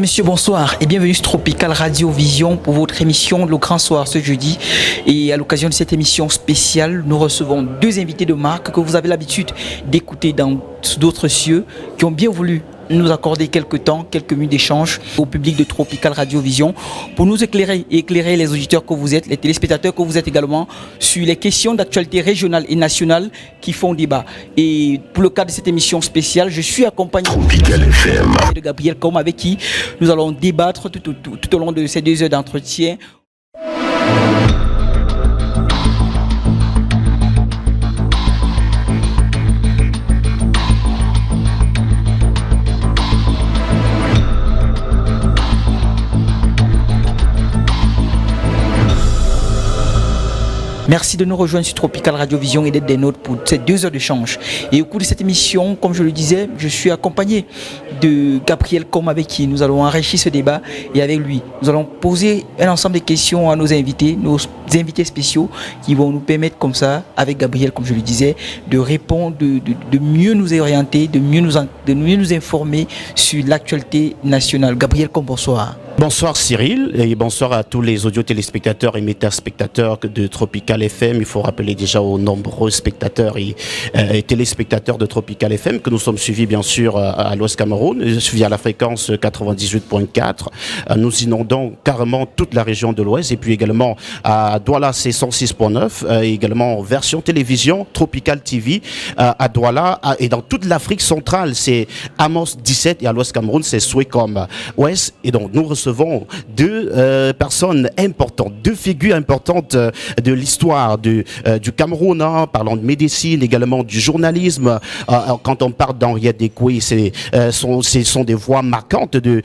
messieurs, bonsoir et bienvenue sur Tropical Radio Vision pour votre émission Le Grand Soir ce jeudi. Et à l'occasion de cette émission spéciale, nous recevons deux invités de marque que vous avez l'habitude d'écouter dans d'autres cieux, qui ont bien voulu nous accorder quelques temps, quelques minutes d'échange au public de Tropical Radio Vision pour nous éclairer et éclairer les auditeurs que vous êtes, les téléspectateurs que vous êtes également sur les questions d'actualité régionale et nationale qui font débat. Et pour le cadre de cette émission spéciale, je suis accompagné de Gabriel Com avec qui nous allons débattre tout au long de ces 2 heures d'entretien. Merci de nous rejoindre sur Tropical Radio Vision et d'être des nôtres pour ces 2 heures d'échange. Et au cours de cette émission, comme je le disais, je suis accompagné de Gabriel Com avec qui nous allons enrichir ce débat. Et avec lui, nous allons poser un ensemble de questions à nos invités spéciaux qui vont nous permettre comme ça, avec Gabriel, comme je le disais, de répondre, de mieux nous orienter, de mieux nous informer sur l'actualité nationale. Gabriel Com, bonsoir. Bonsoir Cyril et bonsoir à tous les audio-téléspectateurs et métaspectateurs de Tropical FM. Il faut rappeler déjà aux nombreux spectateurs et téléspectateurs de Tropical FM que nous sommes suivis bien sûr à l'Ouest Cameroun via la fréquence 98.4. Nous inondons carrément toute la région de l'Ouest et puis également à Douala c'est 106.9 également en version télévision Tropical TV à Douala et dans toute l'Afrique centrale c'est Amos 17 et à l'Ouest Cameroun c'est Swecom Ouest et donc nous recevons deux personnes importantes, deux figures importantes de l'histoire du Cameroun, hein, parlant de médecine, également du journalisme. Quand on parle d'Henriette Dekwe, ce sont des voix marquantes de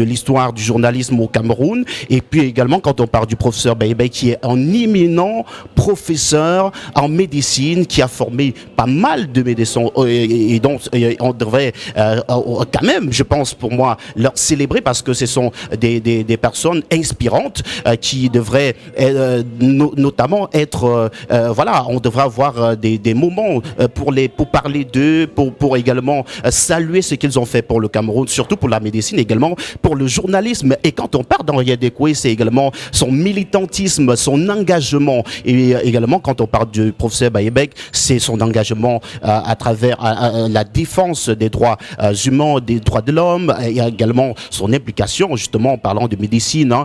l'histoire du journalisme au Cameroun. Et puis également, quand on parle du professeur Baïbay, qui est un éminent professeur en médecine, qui a formé pas mal de médecins, et donc on devrait quand même, je pense pour moi, leur célébrer parce que ce sont des personnes inspirantes qui devraient notamment être voilà, on devrait avoir des moments pour parler d'eux, pour également saluer ce qu'ils ont fait pour le Cameroun, surtout pour la médecine, également pour le journalisme. Et quand on parle d'Henriette Dekwe, c'est également son militantisme, son engagement, et également quand on parle du professeur Baïbek, c'est son engagement à travers la défense des droits humains, des droits de l'homme, et également son implication justement en parlant de médecine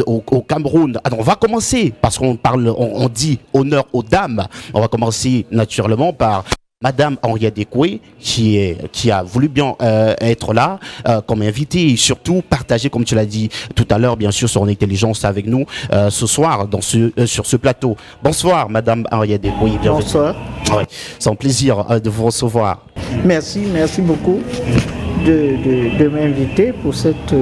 au Cameroun. Alors on va commencer parce qu'on parle, on dit honneur aux dames. On va commencer naturellement par Madame Henriette Dekwe qui a voulu bien être là comme invitée et surtout partager, comme tu l'as dit tout à l'heure, bien sûr, son intelligence avec nous ce soir sur ce plateau. Bonsoir Madame Henriette Dekwe. Bonsoir. Ouais, c'est un plaisir de vous recevoir. Merci beaucoup de m'inviter pour cette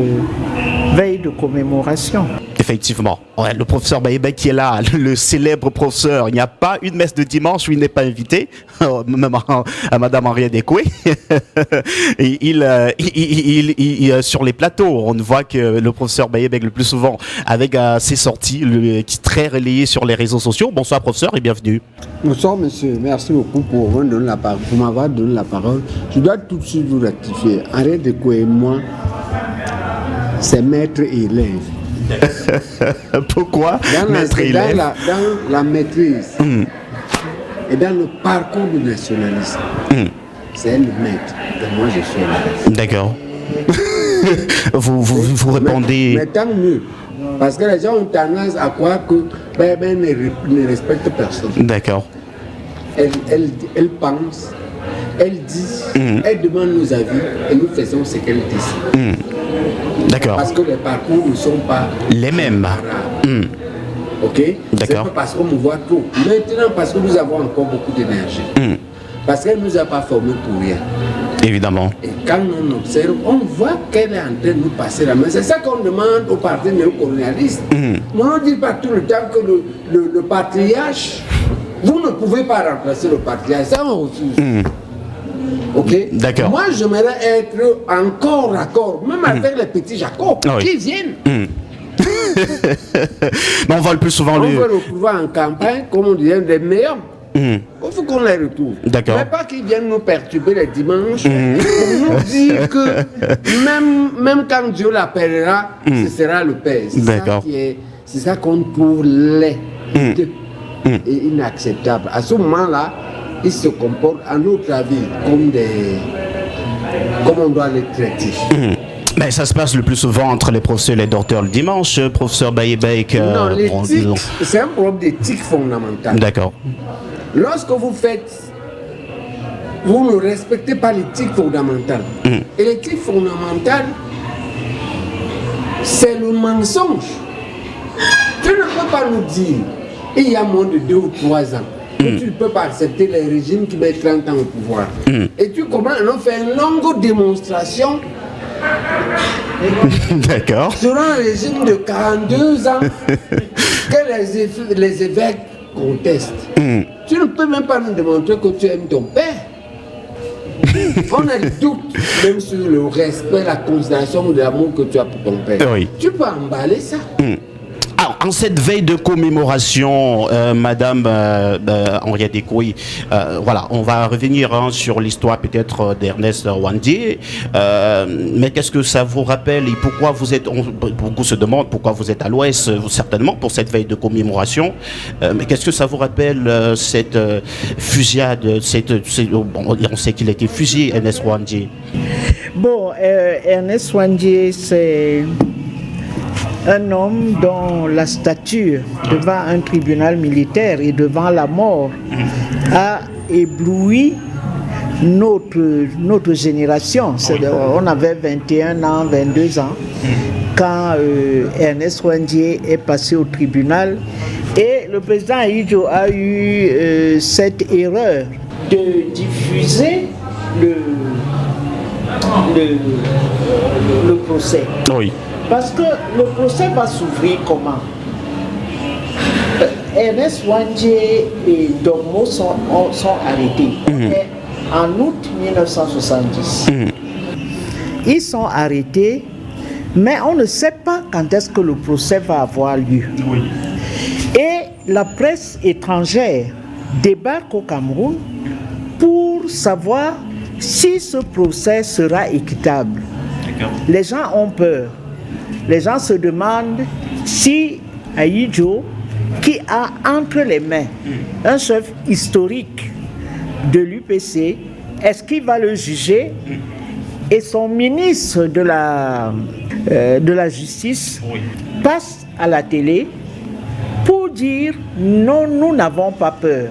veille de commémoration. Effectivement, ouais, le professeur Baïbé qui est là, le célèbre professeur. Il n'y a pas une messe de dimanche où il n'est pas invité, même à Madame Henriette Dekwe. Et sur les plateaux, on voit que le professeur Baïbé le plus souvent avec ses sorties, qui est très relayé sur les réseaux sociaux. Bonsoir professeur et bienvenue. Bonsoir monsieur, merci beaucoup pour m'avoir donné la parole. Je dois tout de suite vous rectifier. Henriette Dekwe et moi, c'est maître et élève. Pourquoi maître et élève? Dans la maîtrise et dans le parcours du nationalisme, c'est elle le maître et moi je suis l'élève. D'accord. vous répondez. Mais tant mieux, parce que les gens ont tendance à croire que ben ne respecte personne. D'accord. Elle pense, elle dit, elle demande nos avis et nous faisons ce qu'elle décide. D'accord. Parce que les parcours ne sont pas les mêmes. Ok. D'accord. C'est pas parce qu'on me voit trop. Maintenant, parce que nous avons encore beaucoup d'énergie. Parce qu'elle ne nous a pas formés pour rien. Évidemment. Et quand on observe, on voit qu'elle est en train de nous passer la main. C'est ça qu'on demande aux partis néocolonialistes. On ne dit pas tout le temps que le patriarche, vous ne pouvez pas remplacer le patriarche. Ça, on refuse. Ok. D'accord. Moi, j'aimerais être encore raccord, même avec les petits Jacob qui viennent. Mais on voit le plus souvent on veut le pouvoir en campagne, comme on dit, des meilleurs Il faut qu'on les retrouve. D'accord. Mais pas qu'ils viennent nous perturber les dimanches pour nous dire que même quand Dieu l'appellera, ce sera le Père. C'est ça qu'on trouve laid et inacceptable. À ce moment-là, ils se comportent à notre avis comme on doit les traiter. Mais ça se passe le plus souvent entre les professeurs et les docteurs le dimanche, professeur Baye-Beck. Non, l'éthique, c'est un problème d'éthique fondamentale. D'accord. Lorsque vous ne respectez pas l'éthique fondamentale. Et l'éthique fondamentale, c'est le mensonge. Tu ne peux pas nous dire, il y a moins de 2 ou 3 ans, que tu ne peux pas accepter les régimes qui mettent 30 ans au pouvoir. Et tu commences à faire une longue démonstration D'accord. sur un régime de 42 ans que les évêques contestent. Tu ne peux même pas nous démontrer que tu aimes ton père. On a des doutes même sur le respect, la considération de l'amour que tu as pour ton père. Oui. Tu peux emballer ça. Alors, en cette veille de commémoration, Madame Henriette Dekoui, voilà, on va revenir sur l'histoire peut-être d'Ernest Ouandié. Mais qu'est-ce que ça vous rappelle et pourquoi vous êtes, beaucoup se demandent pourquoi vous êtes à l'Ouest, certainement pour cette veille de commémoration. Mais qu'est-ce que ça vous rappelle cette fusillade, on sait qu'il a été fusillé, Ernest Ouandié. Bon, Ernest Ouandié, c'est un homme dont la stature devant un tribunal militaire et devant la mort a ébloui notre génération. On avait 21 ans, 22 ans quand Ernest Ouandié est passé au tribunal et le président Ahidjo a eu cette erreur de diffuser le procès. Oui. Parce que le procès va s'ouvrir comment? Ernest Ouandié et Dogmo sont arrêtés. En août 1970. Ils sont arrêtés, mais on ne sait pas quand est-ce que le procès va avoir lieu. Oui. Et la presse étrangère débarque au Cameroun pour savoir si ce procès sera équitable. Les gens ont peur. Les gens se demandent si Ahidjo, qui a entre les mains un chef historique de l'UPC, est-ce qu'il va le juger? Et son ministre de la Justice passe à la télé pour dire non, nous n'avons pas peur.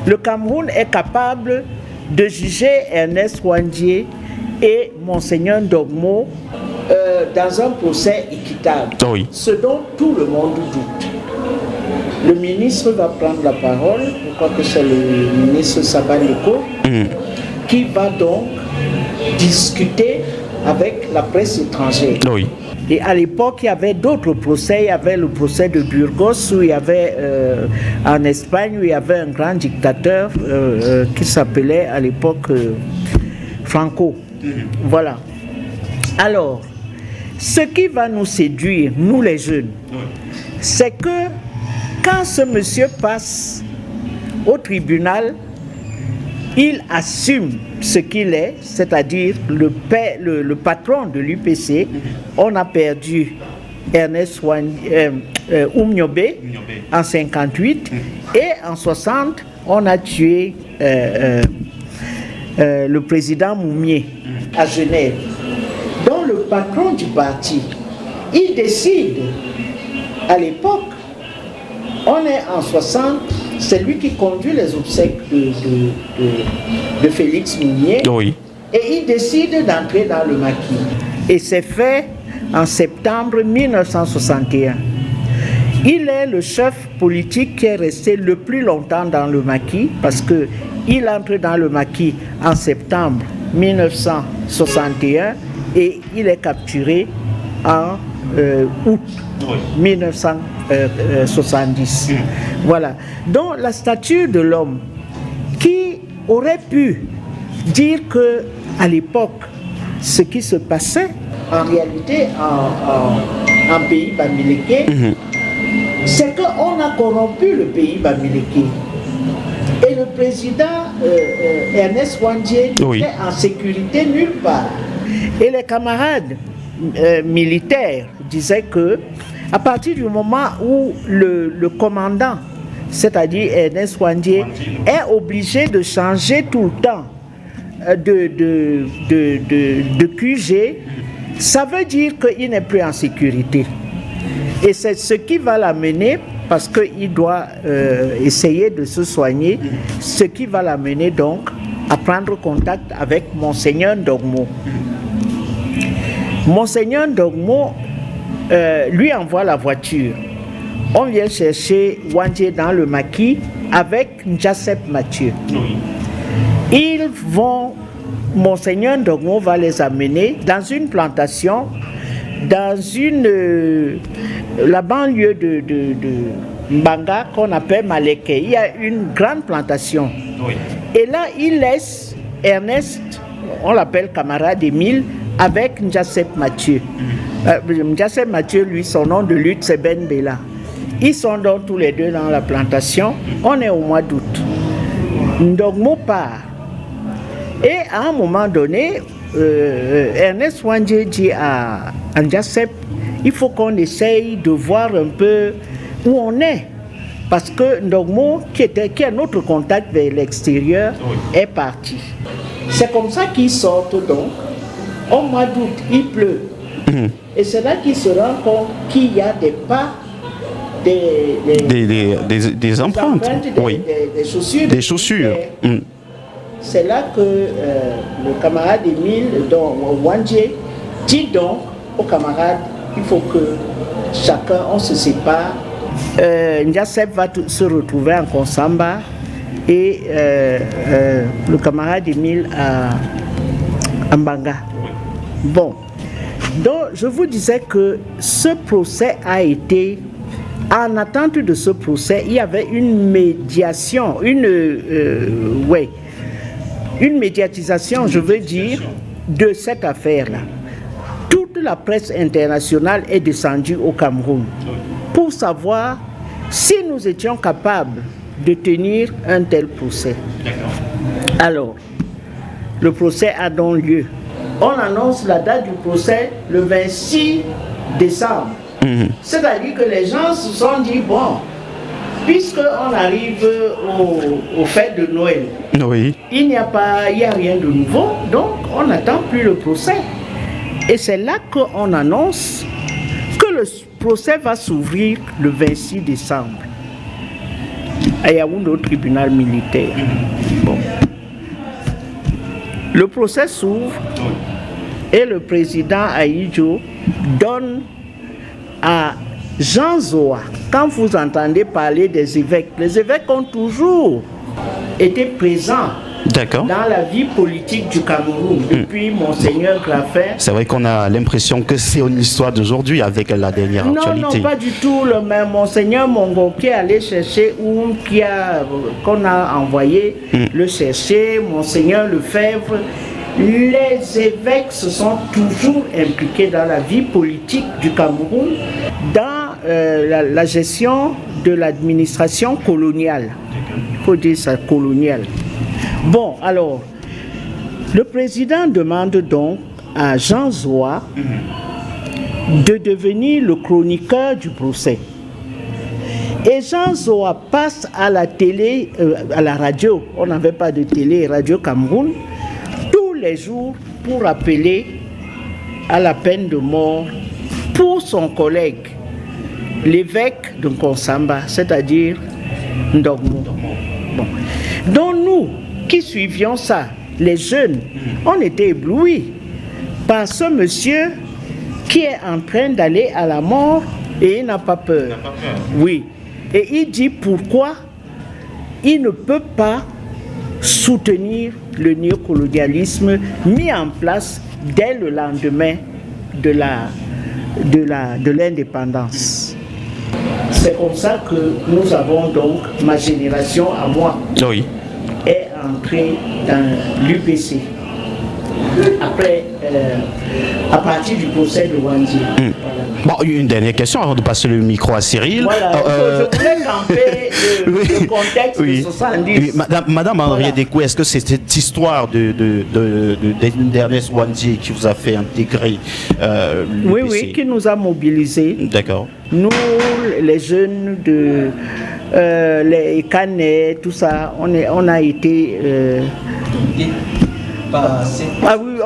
Le Cameroun est capable de juger Ernest Ouandié et Monseigneur Dogmo dans un procès équitable, ce dont tout le monde doute. Le ministre va prendre la parole, je crois que c'est le ministre Sabaneko, qui va donc discuter avec la presse étrangère. Oui. Et à l'époque, il y avait d'autres procès. Il y avait le procès de Burgos, où il y avait en Espagne, où il y avait un grand dictateur qui s'appelait à l'époque Franco. Voilà. Alors, ce qui va nous séduire, nous les jeunes, c'est que quand ce monsieur passe au tribunal, il assume ce qu'il est, c'est-à-dire le patron de l'UPC. On a perdu Ernest Oumniobé en 58 et en 60, on a tué le président Moumié à Genève. Donc le patron du parti, il décide, à l'époque, on est en 60, c'est lui qui conduit les obsèques de Félix Moumié. Oui. Et il décide d'entrer dans le maquis. Et c'est fait en septembre 1961. Il est le chef politique qui est resté le plus longtemps dans le maquis parce qu'il entre dans le maquis en septembre 1961 et il est capturé en août 1970. Voilà. Donc la stature de l'homme qui aurait pu dire que à l'époque, ce qui se passait en réalité en pays bamileke, c'est qu'on a corrompu le pays bamileke. Et le président Ernest Ouandjé n'était en sécurité nulle part. Et les camarades militaires disaient que à partir du moment où le commandant, c'est-à-dire Ernest Ouandjé, est obligé de changer tout le temps de QG, ça veut dire qu'il n'est plus en sécurité. Et c'est ce qui va l'amener, parce qu'il doit essayer de se soigner, ce qui va l'amener donc à prendre contact avec Monseigneur Ndogmo. Monseigneur Ndogmo lui envoie la voiture. On vient chercher Ouandjé dans le maquis avec Njasep Mathieu. Ils vont, Monseigneur Ndogmo va les amener dans une plantation, dans la banlieue de Mbanga qu'on appelle Maleke. Il y a une grande plantation. Et là, il laisse Ernest, on l'appelle camarade Émile, avec Njasep Mathieu. Njasep Mathieu, lui, son nom de lutte, c'est Ben Bella. Ils sont donc tous les deux dans la plantation. On est au mois d'août. Ndogmo part. Et à un moment donné, Ernest Ouandjé dit à Njasep, il faut qu'on essaye de voir un peu où on est. Parce que Ndogmo, qui a notre contact vers l'extérieur, est parti. C'est comme ça qu'ils sortent donc. Au mois d'août, il pleut. Et c'est là qu'ils se rendent compte qu'il y a des pas, des empreintes, des chaussures. Des chaussures. C'est là que le camarade Émile, donc Ouandjé, dit donc aux camarades, il faut que chacun, on se sépare. Njasep va se retrouver en Konsamba et le camarade Émile à Mbanga. Bon, donc je vous disais que ce procès a été, en attente de ce procès, il y avait une médiation, une médiatisation, je veux dire, de cette affaire-là. Toute la presse internationale est descendue au Cameroun pour savoir si nous étions capables de tenir un tel procès. Alors, le procès a donc lieu. On annonce la date du procès le 26 décembre. C'est-à-dire que les gens se sont dit, bon, puisqu'on arrive au fête de Noël, il n'y a rien de nouveau, donc on n'attend plus le procès. Et c'est là qu'on annonce que le procès va s'ouvrir le 26 décembre à Yaoundé au tribunal militaire. Bon. Le procès s'ouvre et le président Ahidjo donne à Jean Zoa, quand vous entendez parler des évêques, les évêques ont toujours été présents dans la vie politique du Cameroun, depuis Monseigneur Graffin. C'est vrai qu'on a l'impression que c'est une histoire d'aujourd'hui avec la dernière actualité. Non, pas du tout. Le même Monseigneur Mongo qui est allé chercher ou qu'on a envoyé le chercher, Monseigneur Lefebvre. Les évêques se sont toujours impliqués dans la vie politique du Cameroun, dans la gestion de l'administration coloniale. Il faut dire ça, coloniale. Bon, alors, le président demande donc à Jean Zoa de devenir le chroniqueur du procès. Et Jean Zoa passe à la télé, à la radio, on n'avait pas de télé, Radio Cameroun, tous les jours pour appeler à la peine de mort pour son collègue, l'évêque de Konsamba, c'est-à-dire Ndogmo. Bon. Donc nous, qui suivions ça, les jeunes, on était éblouis par ce monsieur qui est en train d'aller à la mort et il n'a pas peur. Oui. Et il dit pourquoi il ne peut pas soutenir le néocolonialisme mis en place dès le lendemain de l'indépendance. C'est comme ça que nous avons donc, ma génération à moi, est entrée dans l'UPC. Après, à partir du procès de Ouandjé. Voilà. Bon, une dernière question avant de passer le micro à Cyril. Voilà, je voulais camper le contexte de 70. Oui, Madame Henriette Dekou, est-ce que c'est cette histoire de d'Ernest Ouandie qui vous a fait intégrer Oui, oui, qui nous a mobilisés. D'accord. Nous, les jeunes de les Canets, tout ça, on a été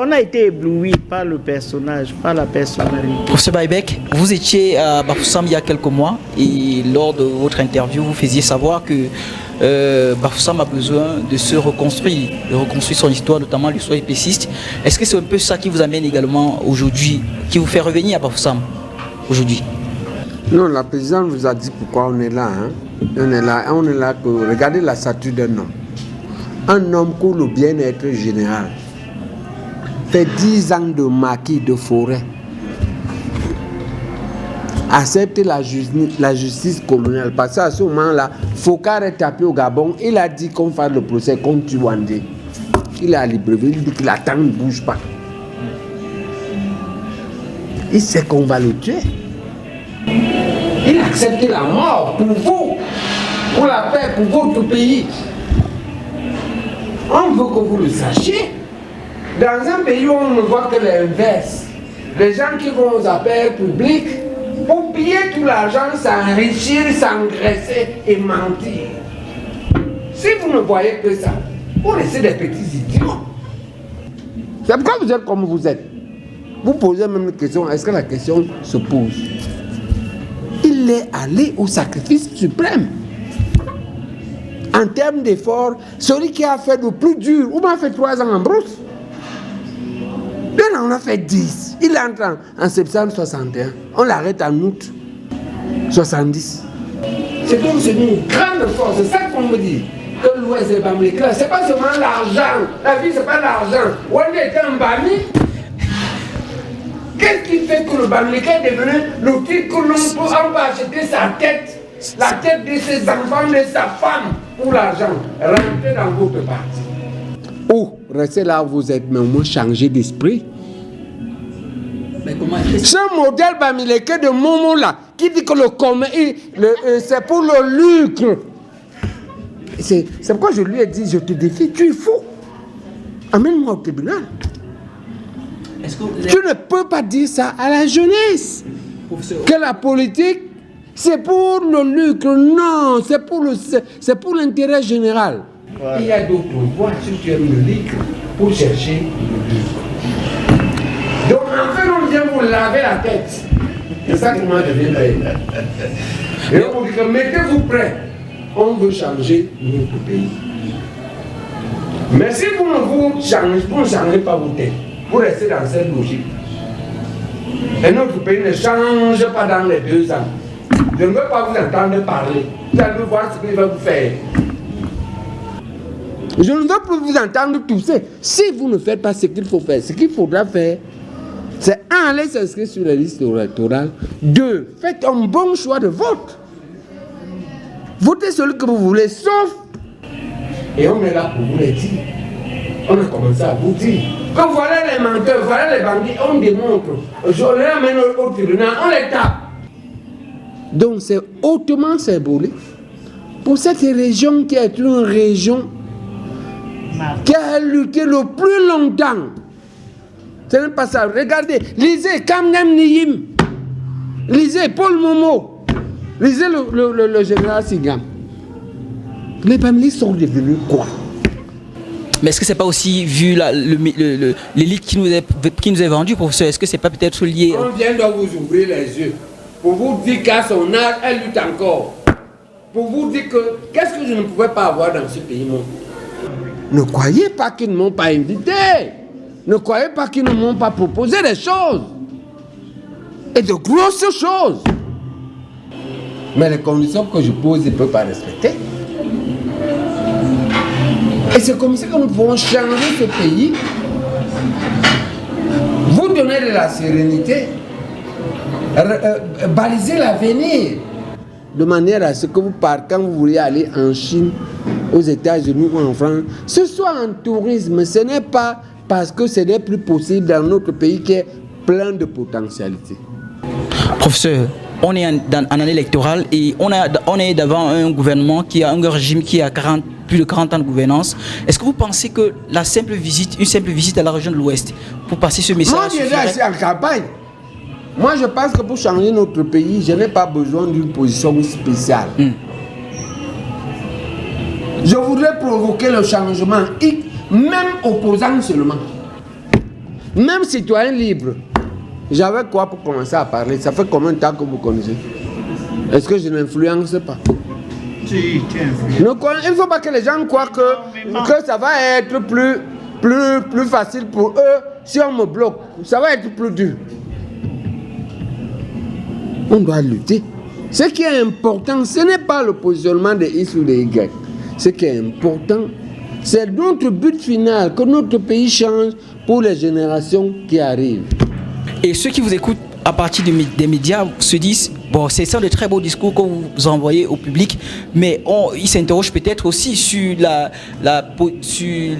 on a été ébloui par le personnage, par la personnalité. Professeur Baïbek, vous étiez à Bafoussam il y a quelques mois et lors de votre interview, vous faisiez savoir que Bafoussam a besoin de se reconstruire, de reconstruire son histoire, notamment l'histoire épéciste. Est-ce que c'est un peu ça qui vous amène également aujourd'hui, qui vous fait revenir à Bafoussam aujourd'hui? Non, la présidente vous a dit pourquoi on est là. Hein. On est là pour regarder la statue d'un homme. Un homme pour le bien-être général. Fait 10 ans de maquis de forêt. Accepte la justice coloniale. Parce qu'à ce moment-là, Foucault est tapé au Gabon. Il a dit qu'on fasse le procès contre Ouandé. Il est à Libreville. Il dit que la temps ne bouge pas. Il sait qu'on va le tuer. Il a accepté la mort pour vous, pour la paix, pour votre pays. On veut que vous le sachiez. Dans un pays où on ne voit que l'inverse, les gens qui vont aux affaires publiques, pour piller tout l'argent, s'enrichir, s'engraisser et mentir. Si vous ne voyez que ça, vous restez des petits idiots. C'est pourquoi vous êtes comme vous êtes. Vous posez même une question, est-ce que la question se pose? Il est allé au sacrifice suprême. En termes d'effort, celui qui a fait le plus dur, on a fait 3 ans en brousse. Là, on a fait 10. Il entre en septembre 61. On l'arrête en août 70. C'est comme c'est une grande force. C'est ça qu'on me dit. Que l'Ouest est Bamileke. C'est pas seulement l'argent. La vie, c'est pas l'argent. On était un Bami. Qu'est-ce qui fait que le Bamileke est devenu l'outil que l'on peut acheter sa tête, la tête de ses enfants, de sa femme, pour l'argent? Rentrez dans votre parti. Ou restez là où vous êtes, mais au moins changer d'esprit. Ce modèle Bamileke de Momo là, qui dit que le commun, c'est pour le lucre. C'est pourquoi je lui ai dit, je te défie, tu es fou. Amène-moi au tribunal. Tu ne peux pas dire ça à la jeunesse. Que la politique, c'est pour le lucre. Non, c'est pour l'intérêt général. Ouais. Il y a d'autres voies, si tu aimes le lucre, pour chercher le lucre. Donc, en fait, on vient vous laver la tête. C'est ça que moi je viens faire. Et on dit que mettez-vous prêts. On veut changer notre pays. Mais si vous ne changez pas vos têtes, vous restez dans cette logique. Et notre pays ne change pas dans les 2 ans. Je ne veux pas vous entendre parler. Vous allez voir ce qu'il va vous faire. Je ne veux plus vous entendre tousser. Si vous ne faites pas ce qu'il faut faire, ce qu'il faudra faire, c'est 1, allez s'inscrire sur la liste électorale. 2, faites un bon choix de vote. Votez celui que vous voulez, sauf. Et on est là pour vous le dire. On a commencé à vous dire que voilà les menteurs, voilà les bandits, on démontre. Je les amène au tribunal, on les tape. Donc c'est hautement symbolique pour cette région qui est une région qui a lutté le plus longtemps. Ce n'est pas ça. Regardez, lisez Kamnem Niyim, lisez Paul Momo, lisez le général Sigam. Les Bamileke sont devenus quoi? Mais est-ce que c'est pas aussi, vu l'élite qui nous est vendue, professeur, est-ce que c'est pas peut-être lié? On vient de vous ouvrir les yeux pour vous dire qu'à son âge, elle lutte encore. Pour vous dire que, qu'est-ce que je ne pouvais pas avoir dans ce pays, moi? Ne croyez pas qu'ils ne m'ont pas invité. Ne croyez pas qu'ils ne m'ont pas proposé des choses. Et de grosses choses. Mais les conditions que je pose, ils ne peuvent pas respecter. Et c'est comme ça que nous pouvons changer ce pays, vous donner de la sérénité, baliser l'avenir, de manière à ce que vous partez, quand vous voulez aller en Chine, aux États-Unis ou en France, ce soit en tourisme, ce n'est pas parce que ce n'est plus possible dans notre pays qui est plein de potentialités. Professeur, on est en année électorale et on est devant un gouvernement qui a un régime qui a plus de 40 ans de gouvernance. Est-ce que vous pensez que une simple visite à la région de l'Ouest pour passer ce message? Moi, je suis en campagne. Moi, je pense que pour changer notre pays, je n'ai pas besoin d'une position spéciale. Je voudrais provoquer le changement, même opposant seulement. Même citoyen libre. J'avais quoi pour commencer à parler? Ça fait combien de temps que vous connaissez? Est-ce que je n'influence pas? Si, tu influences. Il ne faut pas que les gens croient que ça va être plus facile pour eux si on me bloque. Ça va être plus dur. On doit lutter. Ce qui est important, ce n'est pas le positionnement de X ou de Y. Ce qui est important, c'est notre but final, que notre pays change pour les générations qui arrivent. Et ceux qui vous écoutent à partir des médias se disent, bon, c'est ça de très beaux discours que vous envoyez au public, mais ils s'interrogent peut-être aussi sur la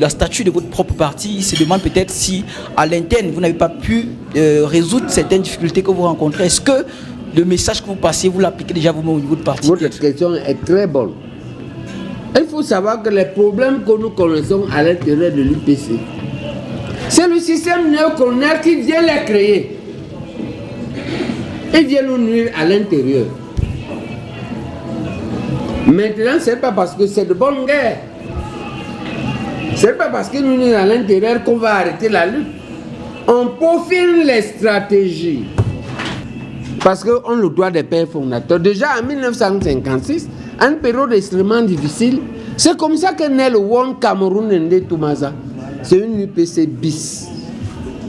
statut de votre propre parti. Ils se demandent peut-être si, à l'interne, vous n'avez pas pu résoudre certaines difficultés que vous rencontrez. Est-ce que le message que vous passez, vous l'appliquez déjà vous-même au niveau de parti? Votre question est très bonne. Il faut savoir que les problèmes que nous connaissons à l'intérieur de l'UPC, c'est le système néocolonial qui vient les créer. Il vient nous nuire à l'intérieur. Maintenant, ce n'est pas parce que c'est de bonne guerre. Ce n'est pas parce qu'il nous nuit à l'intérieur qu'on va arrêter la lutte. On peaufine les stratégies. Parce qu'on le doit des pères fondateurs. Déjà en 1956, une période extrêmement difficile, c'est comme ça que naît le One Cameroun Ndé Toumaza. C'est une UPC bis.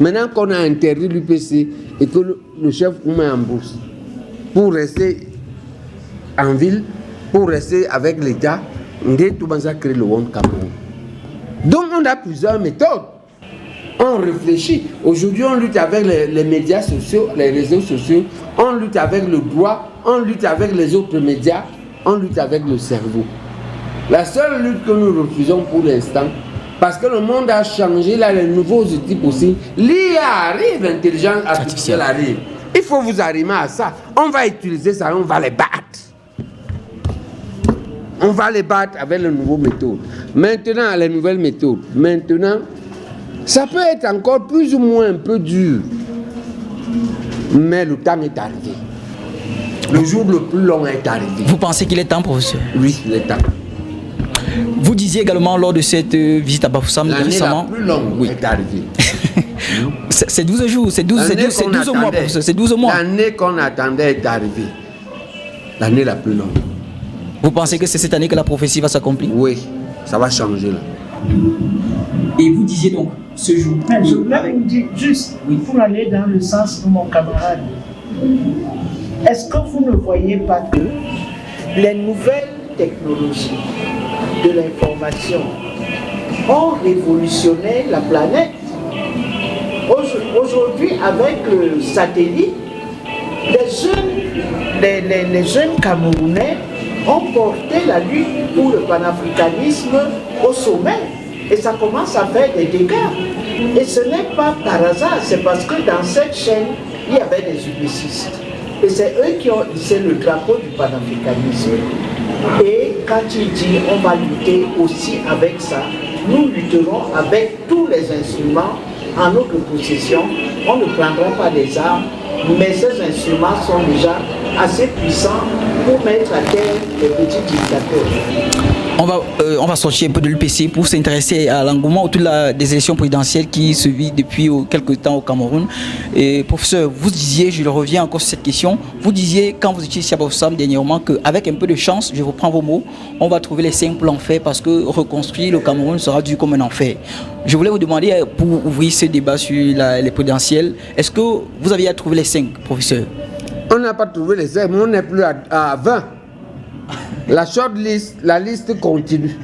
Maintenant qu'on a interdit l'UPC et que le chef nous met en bourse pour rester en ville, pour rester avec l'État, Ndé Toumaza crée le One Cameroun. Donc on a plusieurs méthodes. On réfléchit. Aujourd'hui, on lutte avec les médias sociaux, les réseaux sociaux. On lutte avec le droit. On lutte avec les autres médias. On lutte avec le cerveau. La seule lutte que nous refusons pour l'instant, parce que le monde a changé, là, les nouveaux outils possibles. L'IA arrive, l'intelligence artificielle arrive. Il faut vous arrimer à ça. On va utiliser ça, on va les battre. On va les battre avec les nouvelles méthodes. Maintenant, les nouvelles méthodes. Maintenant, ça peut être encore plus ou moins un peu dur. Mais le temps est arrivé. Le jour le plus long est arrivé. Vous pensez qu'il est temps, professeur? Oui, il est temps. Vous disiez également lors de cette visite à Bafoussam récemment... L'année la plus longue est arrivée. C'est 12 jours, c'est 12 mois, professeur, c'est 12 mois. L'année qu'on attendait est arrivée. L'année la plus longue. Vous pensez que c'est cette année que la prophétie va s'accomplir? Oui, ça va changer là. Et vous disiez donc, ce jour... Mais je voulais vous dire juste, pour aller dans le sens de mon camarade, est-ce que vous ne voyez pas que les nouvelles technologies de l'information ont révolutionné la planète? Aujourd'hui, avec le satellite, les jeunes Camerounais ont porté la lutte pour le panafricanisme au sommet. Et ça commence à faire des dégâts. Et ce n'est pas par hasard, c'est parce que dans cette chaîne, il y avait des UPCistes. Et c'est eux qui ont hissé le drapeau du panafricanisme. Et quand il dit on va lutter aussi avec ça, nous lutterons avec tous les instruments en notre possession. On ne prendra pas des armes, mais ces instruments sont déjà assez puissants pour mettre à terre les petits dictateurs. On va sortir un peu de l'UPC pour s'intéresser à l'engouement autour des élections présidentielles qui se vivent depuis quelques temps au Cameroun. Et professeur, vous disiez, je reviens encore sur cette question, vous disiez quand vous étiez ici à Bafoussam dernièrement qu'avec un peu de chance, je reprends vos mots, on va trouver les 5 plans faits parce que reconstruire le Cameroun sera dû comme un enfer. Je voulais vous demander, pour ouvrir ce débat sur les présidentielles, est-ce que vous aviez à trouver les 5, professeur? On n'a pas trouvé les 5, mais on n'est plus à 20. La shortlist, la liste continue.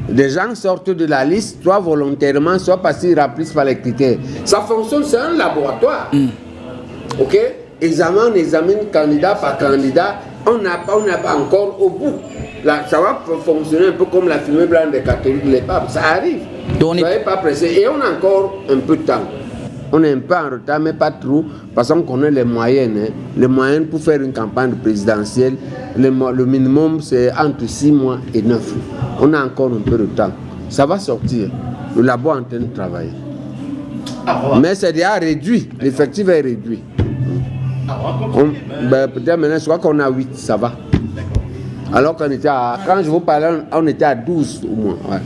Des gens sortent de la liste, soit volontairement, soit parce qu'ils remplissent par les critères. Ça fonctionne, c'est un laboratoire. Ok? On examine candidat par candidat. On n'a pas encore au bout. Là, ça va fonctionner un peu comme la fumée blanche des catholiques, les papes. Ça arrive. Ne soyez pas pressés. Et on a encore un peu de temps. On est un peu en retard, mais pas trop, parce qu'on connaît les moyennes. Hein. Les moyennes pour faire une campagne présidentielle, le minimum c'est entre 6 mois et 9. On a encore un peu de temps. Ça va sortir. Le labo est en train de travailler. Mais c'est déjà réduit. L'effectif est réduit. Peut-être maintenant, je crois qu'on a 8, ça va. Alors qu'on était quand je vous parlais, on était à 12 au moins. Ouais.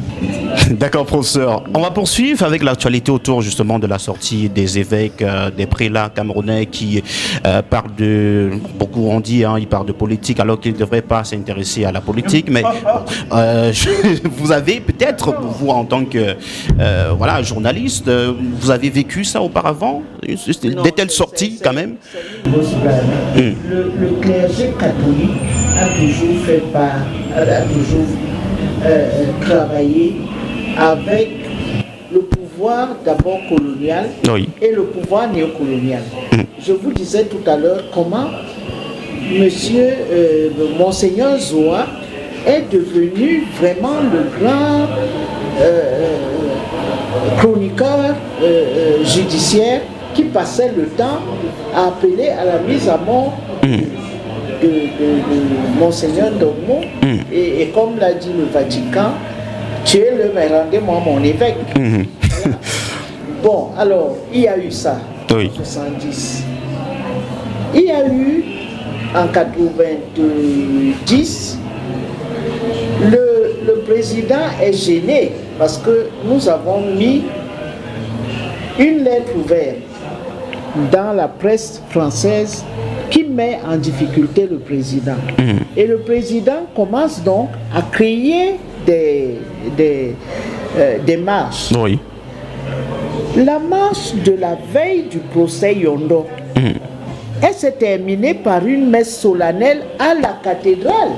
D'accord, professeur. On va poursuivre avec l'actualité autour justement de la sortie des évêques, des prélats camerounais qui parlent de... Beaucoup ont dit, ils parlent de politique alors qu'ils ne devraient pas s'intéresser à la politique. Mais vous avez peut-être, vous en tant que journaliste, vous avez vécu ça auparavant? De telles sorties quand même? Le clergé catholique a toujours travaillé avec le pouvoir d'abord colonial et le pouvoir néocolonial. Je vous disais tout à l'heure comment Monseigneur Zoa est devenu vraiment le grand chroniqueur judiciaire qui passait le temps à appeler à la mise à mort de Monseigneur Dormo. Et comme l'a dit le Vatican, tuez-le, mais rendez-moi mon évêque. Voilà. Bon, alors, il y a eu ça en 70. Il y a eu en 90, le président est gêné parce que nous avons mis une lettre ouverte dans la presse française qui met en difficulté le président. Et le président commence donc à créer des marches. Oui. La marche de la veille du procès Yondo, elle s'est terminée par une messe solennelle à la cathédrale,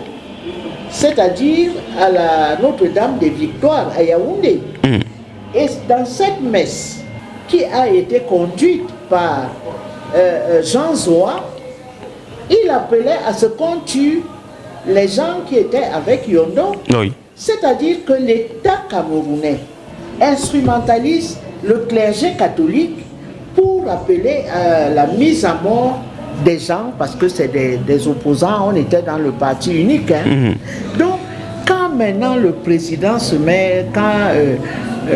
c'est-à-dire à la Notre-Dame des Victoires à Yaoundé. Et dans cette messe, qui a été conduite par Jean Zoa, il appelait à ce qu'on tue les gens qui étaient avec Yondo. C'est-à-dire que l'État camerounais instrumentalise le clergé catholique pour appeler à la mise à mort des gens, parce que c'est des opposants, on était dans le parti unique. Donc, quand maintenant le président se met,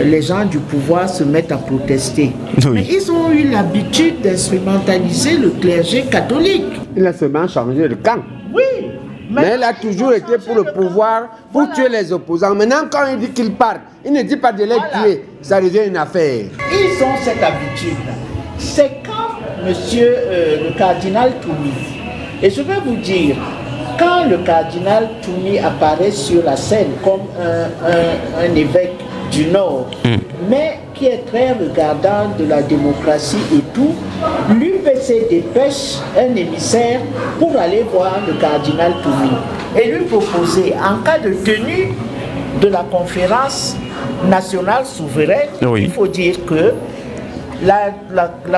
les gens du pouvoir se mettent à protester, mais ils ont eu l'habitude d'instrumentaliser le clergé catholique. Il a seulement changé de camp. Oui. Mais il a toujours été pour le pouvoir, pour tuer les opposants. Maintenant, quand il dit qu'il part, il ne dit pas de les tuer. Ça devient une affaire. Ils ont cette habitude. C'est quand monsieur le cardinal Toumi, et je vais vous dire, quand le cardinal Toumi apparaît sur la scène comme un évêque du Nord, mais qui est très regardant de la démocratie et tout, l'UPC dépêche un émissaire pour aller voir le cardinal Toumi et lui proposer, en cas de tenue de la conférence nationale souveraine, il faut dire que la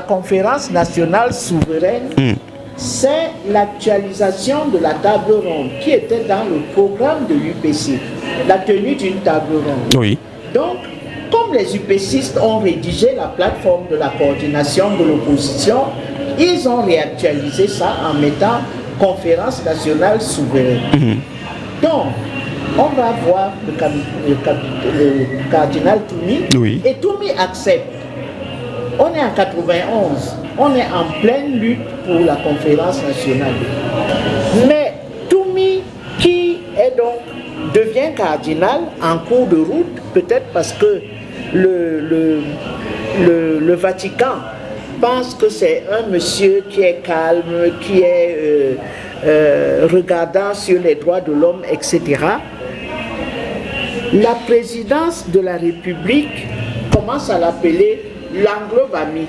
conférence nationale souveraine, c'est l'actualisation de la table ronde qui était dans le programme de l'UPC, la tenue d'une table ronde. Donc, comme les UPCistes ont rédigé la plateforme de la coordination de l'opposition, ils ont réactualisé ça en mettant conférence nationale souveraine. Donc, on va voir le cardinal Toumi, et Toumi accepte. On est en 91, on est en pleine lutte pour la conférence nationale. Mais Toumi, qui est donc devient cardinal en cours de route, peut-être parce que le Vatican pense que c'est un monsieur qui est calme, qui est regardant sur les droits de l'homme, etc. La présidence de la République commence à l'appeler l'Anglo-Bami.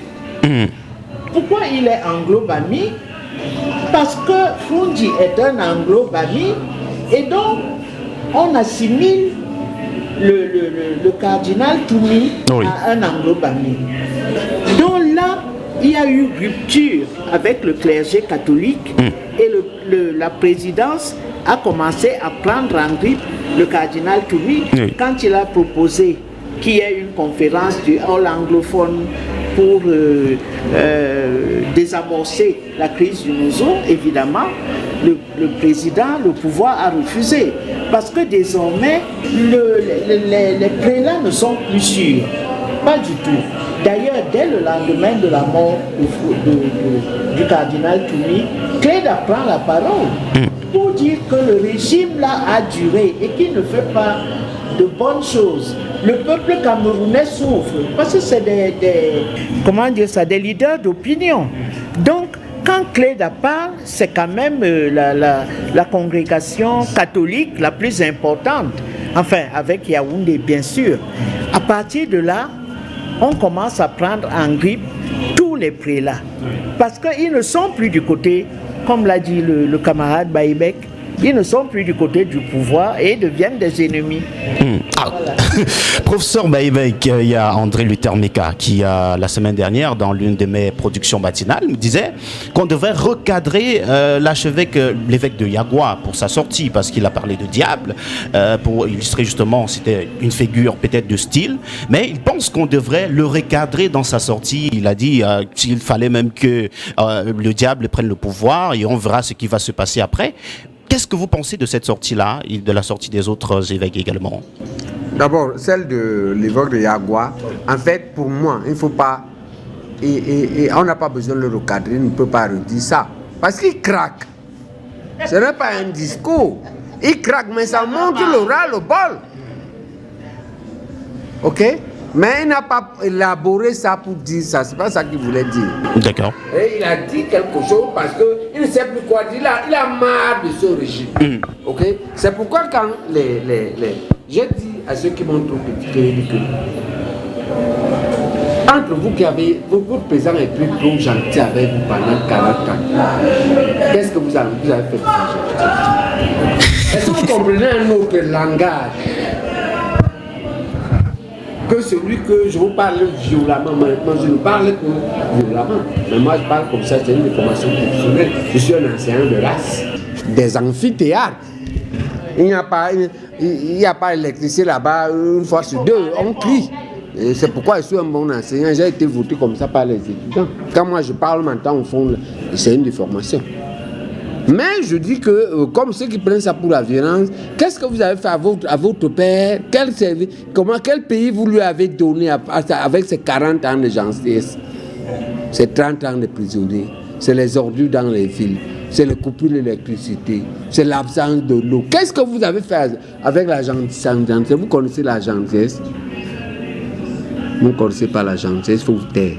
Pourquoi il est Anglo-Bami? Parce que Fundi est un Anglo-Bami, et donc on assimile le cardinal Toumi à un Anglo-Bami. Donc là, il y a eu rupture avec le clergé catholique, et la présidence a commencé à prendre en grippe le cardinal Toumi quand il a proposé qu'il y ait une conférence du all anglophone pour désamorcer la crise du Nozo, évidemment, le président, le pouvoir a refusé. Parce que désormais, les prélats ne sont plus sûrs. Pas du tout. D'ailleurs, dès le lendemain de la mort du cardinal Toumi, Cléda prend la parole pour dire que le régime là a duré et qu'il ne fait pas de bonnes choses. Le peuple camerounais souffre parce que c'est des leaders d'opinion. Donc, quand Cléda parle, c'est quand même la congrégation catholique la plus importante, enfin avec Yaoundé bien sûr. À partir de là, on commence à prendre en grippe tous les prélats. Parce qu'ils ne sont plus du côté, comme l'a dit le camarade Baïbek, ils ne sont plus du côté du pouvoir et deviennent des ennemis. Voilà. Professeur Baïbek, il y a André Luther Meka qui, la semaine dernière, dans l'une de mes productions matinales, me disait qu'on devrait recadrer l'évêque de Yagua pour sa sortie, parce qu'il a parlé de diable, pour illustrer justement, c'était une figure peut-être de style, mais il pense qu'on devrait le recadrer dans sa sortie. Il a dit qu'il fallait même que le diable prenne le pouvoir et on verra ce qui va se passer après. Qu'est-ce que vous pensez de cette sortie-là et de la sortie des autres évêques également? D'abord, celle de l'évêque de Yagua, en fait, pour moi, il ne faut pas... Et on n'a pas besoin de le recadrer, il ne peut pas redire ça. Parce qu'il craque. Ce n'est pas un discours. Il craque, mais ça montre qu'il aura le bol. Ok? Mais il n'a pas élaboré ça pour dire ça. C'est pas ça qu'il voulait dire. D'accord. Et il a dit quelque chose parce qu'il ne sait plus quoi dire. Il a marre de ce régime. Ok? C'est pourquoi quand j'ai dit à ceux qui m'ont trop critiqué que entre vous qui avez, votre président est plus trop gentil avec vous pendant 40 ans. Qu'est-ce que vous avez fait de ça? Est-ce que vous comprenez un autre langage que celui que je vous parle violemment? Maintenant, je ne parle que violemment. Mais moi, je parle comme ça, c'est une formation professionnelle. Je suis un enseignant de race. Des amphithéâtres. Il n'y a pas d'électricité là-bas une fois sur deux. On crie. Et c'est pourquoi je suis un bon enseignant. J'ai été voté comme ça par les étudiants. Quand moi je parle maintenant, au fond, c'est une déformation. Mais je dis que, comme ceux qui prennent ça pour la violence, qu'est-ce que vous avez fait à votre père? Quel pays vous lui avez donné avec ces 40 ans de gentillesse? Ces 30 ans de prisonniers, c'est les ordures dans les villes, c'est le coupure d'électricité, c'est l'absence de l'eau. Qu'est-ce que vous avez fait avec la gentillesse? Vous connaissez la gentillesse? Vous ne connaissez pas la gentillesse, il faut vous taire.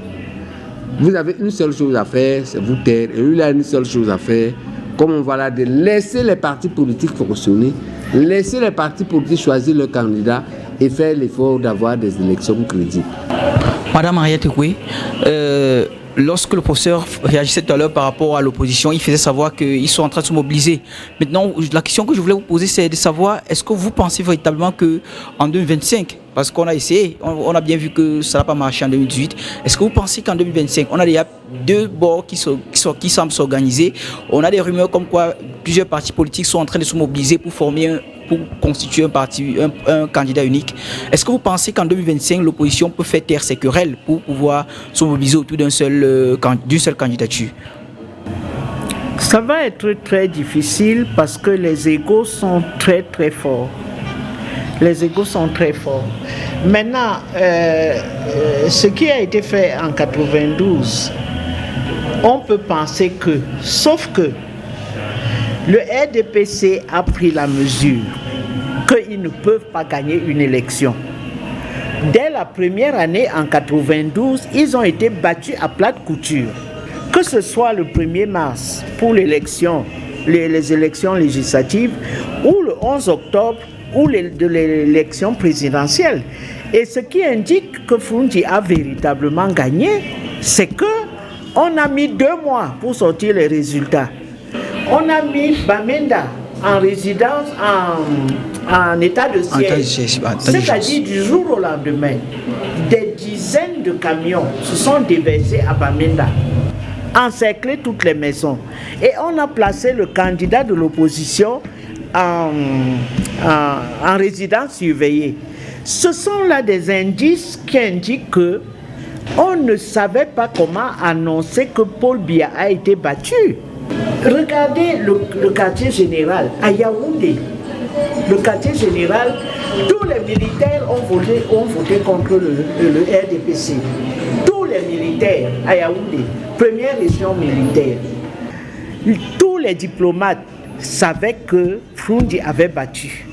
Vous avez une seule chose à faire, c'est vous taire. Et lui, il a une seule chose à faire, comme on va là, de laisser les partis politiques fonctionner, laisser les partis politiques choisir leurs candidats et faire l'effort d'avoir des élections crédibles. Madame Mariette Koué, lorsque le professeur réagissait tout à l'heure par rapport à l'opposition, il faisait savoir qu'ils sont en train de se mobiliser. Maintenant, la question que je voulais vous poser, c'est de savoir, est-ce que vous pensez véritablement qu'en 2025, parce qu'on a essayé, on a bien vu que ça n'a pas marché en 2018, est-ce que vous pensez qu'en 2025, on a déjà deux bords qui semblent s'organiser? On a des rumeurs comme quoi plusieurs partis politiques sont en train de se mobiliser pour constituer un candidat unique. Est-ce que vous pensez qu'en 2025, l'opposition peut faire taire ses querelles pour pouvoir se mobiliser autour d'une seule candidature? Ça va être très difficile parce que les égos sont très très forts. Les égos sont très forts. Maintenant, ce qui a été fait en 92, on peut penser que, sauf que le RDPC a pris la mesure qu'ils ne peuvent pas gagner une élection. Dès la première année en 92, ils ont été battus à plate couture. Que ce soit le 1er mars pour l'élection, les élections législatives, ou le 11 octobre ou de l'élection présidentielle. Et ce qui indique que Foundi a véritablement gagné, c'est qu'on a mis 2 mois pour sortir les résultats. On a mis Bamenda en résidence, en état de siège. C'est-à-dire du jour au lendemain, des dizaines de camions se sont déversés à Bamenda, encerclé toutes les maisons. Et on a placé le candidat de l'opposition en résidence surveillée. Ce sont là des indices qui indiquent que On ne savait pas comment annoncer que Paul Biya a été battu. Regardez le quartier général à Yaoundé. Le quartier général, tous les militaires ont voté contre le RDPC. Tous les militaires à Yaoundé, première région militaire. Tous les diplomates savaient que Frunzi avait battu.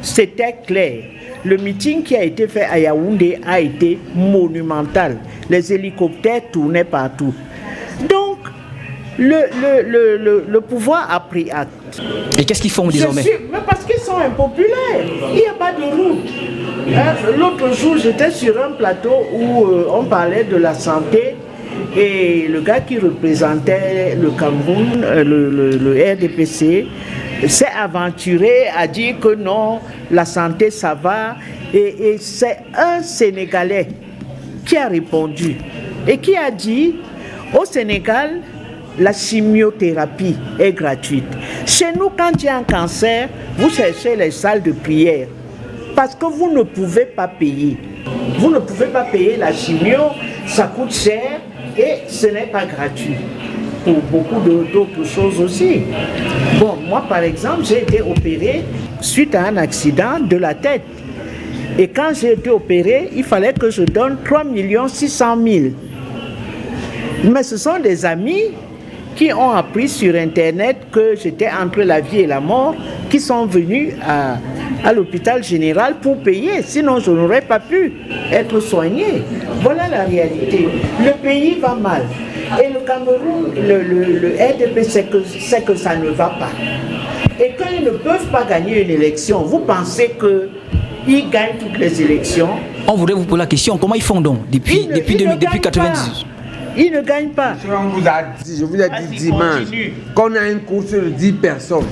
C'était clair. Le meeting qui a été fait à Yaoundé a été monumental. Les hélicoptères tournaient partout. Donc, le pouvoir a pris acte. Et qu'est-ce qu'ils font désormais? Mais parce qu'ils sont impopulaires. Il n'y a pas de route. L'autre jour, j'étais sur un plateau où on parlait de la santé et le gars qui représentait le Cameroun, le RDPC, s'est aventuré à dire que non, la santé ça va. Et c'est un Sénégalais qui a répondu et qui a dit au Sénégal, la chimiothérapie est gratuite. Chez nous, quand il y a un cancer, vous cherchez les salles de prière parce que vous ne pouvez pas payer. Vous ne pouvez pas payer la chimio, ça coûte cher et ce n'est pas gratuit. Pour beaucoup d'autres choses aussi. Bon, moi par exemple, j'ai été opéré suite à un accident de la tête. Et quand j'ai été opéré, il fallait que je donne 3 600 000. Mais ce sont des amis qui ont appris sur Internet que j'étais entre la vie et la mort, qui sont venus à l'hôpital général pour payer. Sinon, je n'aurais pas pu être soigné. Voilà la réalité. Le pays va mal. Et le Cameroun, le RDP sait que ça ne va pas. Et quand ils ne peuvent pas gagner une élection, vous pensez qu'ils gagnent toutes les élections? On voudrait vous poser la question, comment ils font donc depuis 1990? Ils ne gagnent pas. Je vous ai dit dimanche qu'on a une course de 10 personnes.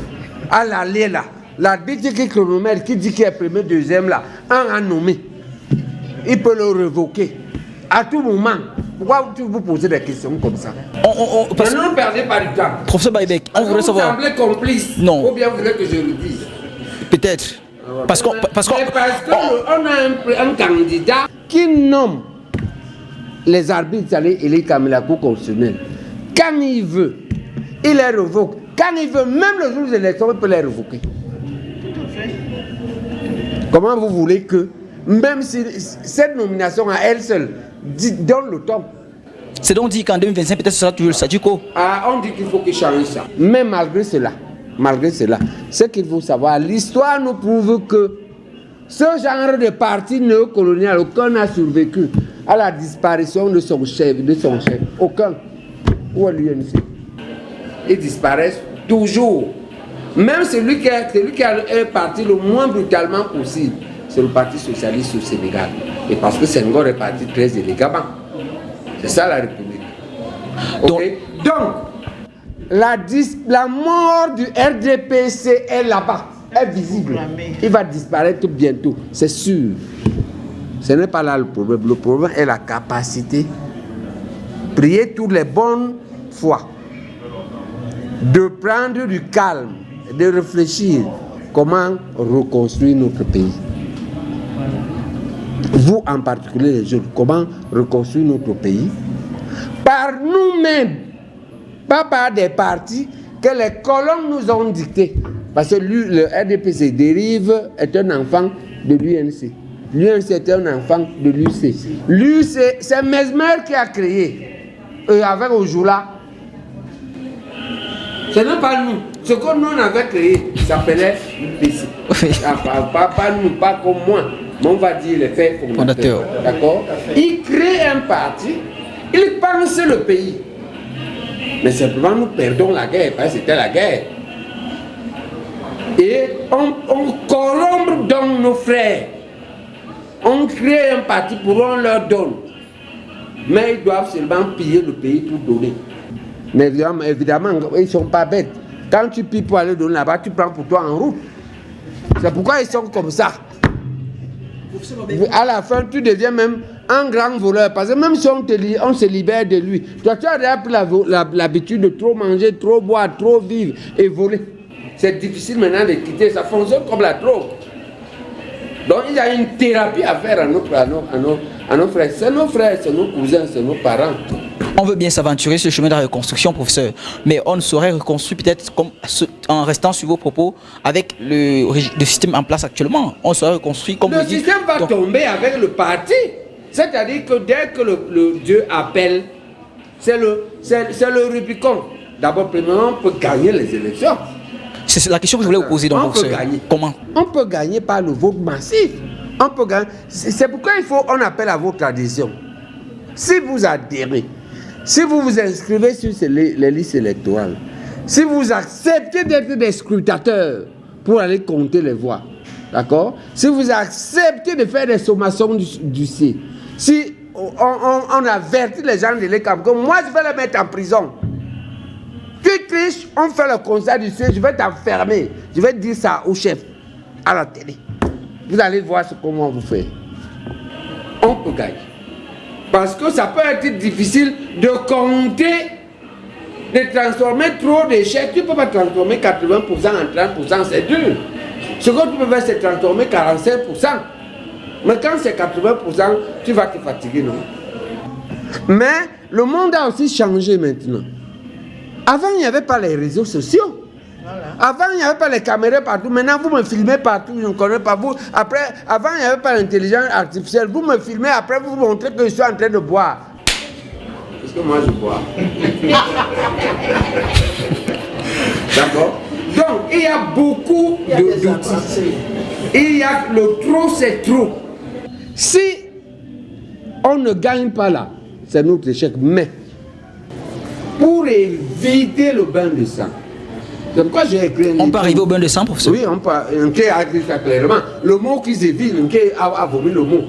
À l'aller là, la DG chronomètre qui dit qu'il est premier, deuxième là, un a nommé. Il peut le révoquer à tout moment. Pourquoi vous posez des questions comme ça? Ne perdez pas du temps. Professeur Baïbek, on voudrait savoir. Vous semblez complice. Non. Ou bien vous voulez que je le dise? Peut-être. Parce qu'on a un candidat qui nomme les arbitres et les caméras constitutionnels. Quand il veut, il les révoque. Quand il veut, même le jour de l'élection, il peut les révoquer. Comment vous voulez que, même si cette nomination à elle seule donne le temps? C'est donc dit qu'en 2025, peut-être ce sera toujours le statu quo. On dit qu'il faut qu'il change ça. Mais malgré cela, ce qu'il faut savoir, l'histoire nous prouve que ce genre de parti néocolonial, aucun n'a survécu à la disparition de son chef. Aucun. Où est l'UNC? Ils disparaissent toujours. Même celui qui a parti le moins brutalement possible, c'est le Parti socialiste au Sénégal. Et parce que Senghor est parti très élégamment. C'est ça la République. Okay? Donc, la mort du RDPC est là-bas, est visible. Il va disparaître bientôt, c'est sûr. Ce n'est pas là le problème. Le problème est la capacité. Prier toutes les bonnes fois. De prendre du calme, de réfléchir comment reconstruire notre pays. Vous en particulier les jeunes, comment reconstruire notre pays par nous-mêmes, pas par des partis que les colons nous ont dictés. Parce que le RDPC dérive est un enfant de l'UNC. L'UNC est un enfant de l'UC. L'UC, c'est Mesmer qui a créé. Et avec Ojoula, ce n'est pas nous. Ce que nous on avait créé s'appelait l'UPC. Pas nous, pas comme moi. Mais on va dire les faits fondateurs. D'accord? Il crée un parti, il pense le pays. Mais simplement nous perdons la guerre, parce que c'était la guerre. Et on corrompt donc nos frères. On crée un parti pour on leur donne. Mais ils doivent seulement piller le pays pour donner. Mais évidemment, ils ne sont pas bêtes. Quand tu pilles pour aller donner là-bas, tu prends pour toi en route. C'est pourquoi ils sont comme ça. À la fin, tu deviens même un grand voleur. Parce que même si on se libère de lui, toi, tu as déjà pris l'habitude de trop manger, trop boire, trop vivre et voler. C'est difficile maintenant de quitter. Ça fonctionne comme la drogue. Donc, il y a une thérapie à faire à nos frères, c'est nos cousins, c'est nos parents. On veut bien s'aventurer sur le chemin de la reconstruction, professeur, mais on ne saurait reconstruire peut-être en restant sur vos propos avec le système en place actuellement. On saurait reconstruire comme le système va tomber avec le parti. C'est-à-dire que dès que le Dieu appelle, c'est le Rubicon. D'abord, premièrement, on peut gagner les élections. C'est la question que je voulais vous poser, donc, professeur. Comment? On peut gagner par le vote massif. On peut gagner. C'est pourquoi on appelle à votre adhésion. Si vous adhérez, si vous vous inscrivez sur les listes électorales, si vous acceptez d'être des scrutateurs pour aller compter les voix, d'accord? Si vous acceptez de faire des sommations du C, si on avertit les gens de l'ECAM que moi je vais les mettre en prison, tu triches, on fait le constat du C, je vais t'enfermer, je vais dire ça au chef à la télé. Vous allez voir comment vous faites. On peut gagner. Parce que ça peut être difficile de compter, de transformer trop d'échecs. Tu ne peux pas transformer 80% en 30%, c'est dur. Ce que tu peux faire, c'est transformer 45%. Mais quand c'est 80%, tu vas te fatiguer, non? Mais le monde a aussi changé maintenant. Avant, il n'y avait pas les réseaux sociaux. Avant, il n'y avait pas les caméras partout. Maintenant, vous me filmez partout, je ne connais pas vous. Après, avant, il n'y avait pas l'intelligence artificielle. Vous me filmez, après, vous montrez que je suis en train de boire. Parce que moi, je bois. D'accord? Donc, il y a beaucoup d'outils. Il y a le trop, c'est trop. Si on ne gagne pas là, c'est notre échec. Mais, pour éviter le bain de sang, c'est pourquoi j'ai écrit on peut arriver au bain de sang, professeur? Oui, on peut. On a écrit ça clairement. Le mot qu'ils évitent, on a vomi le mot.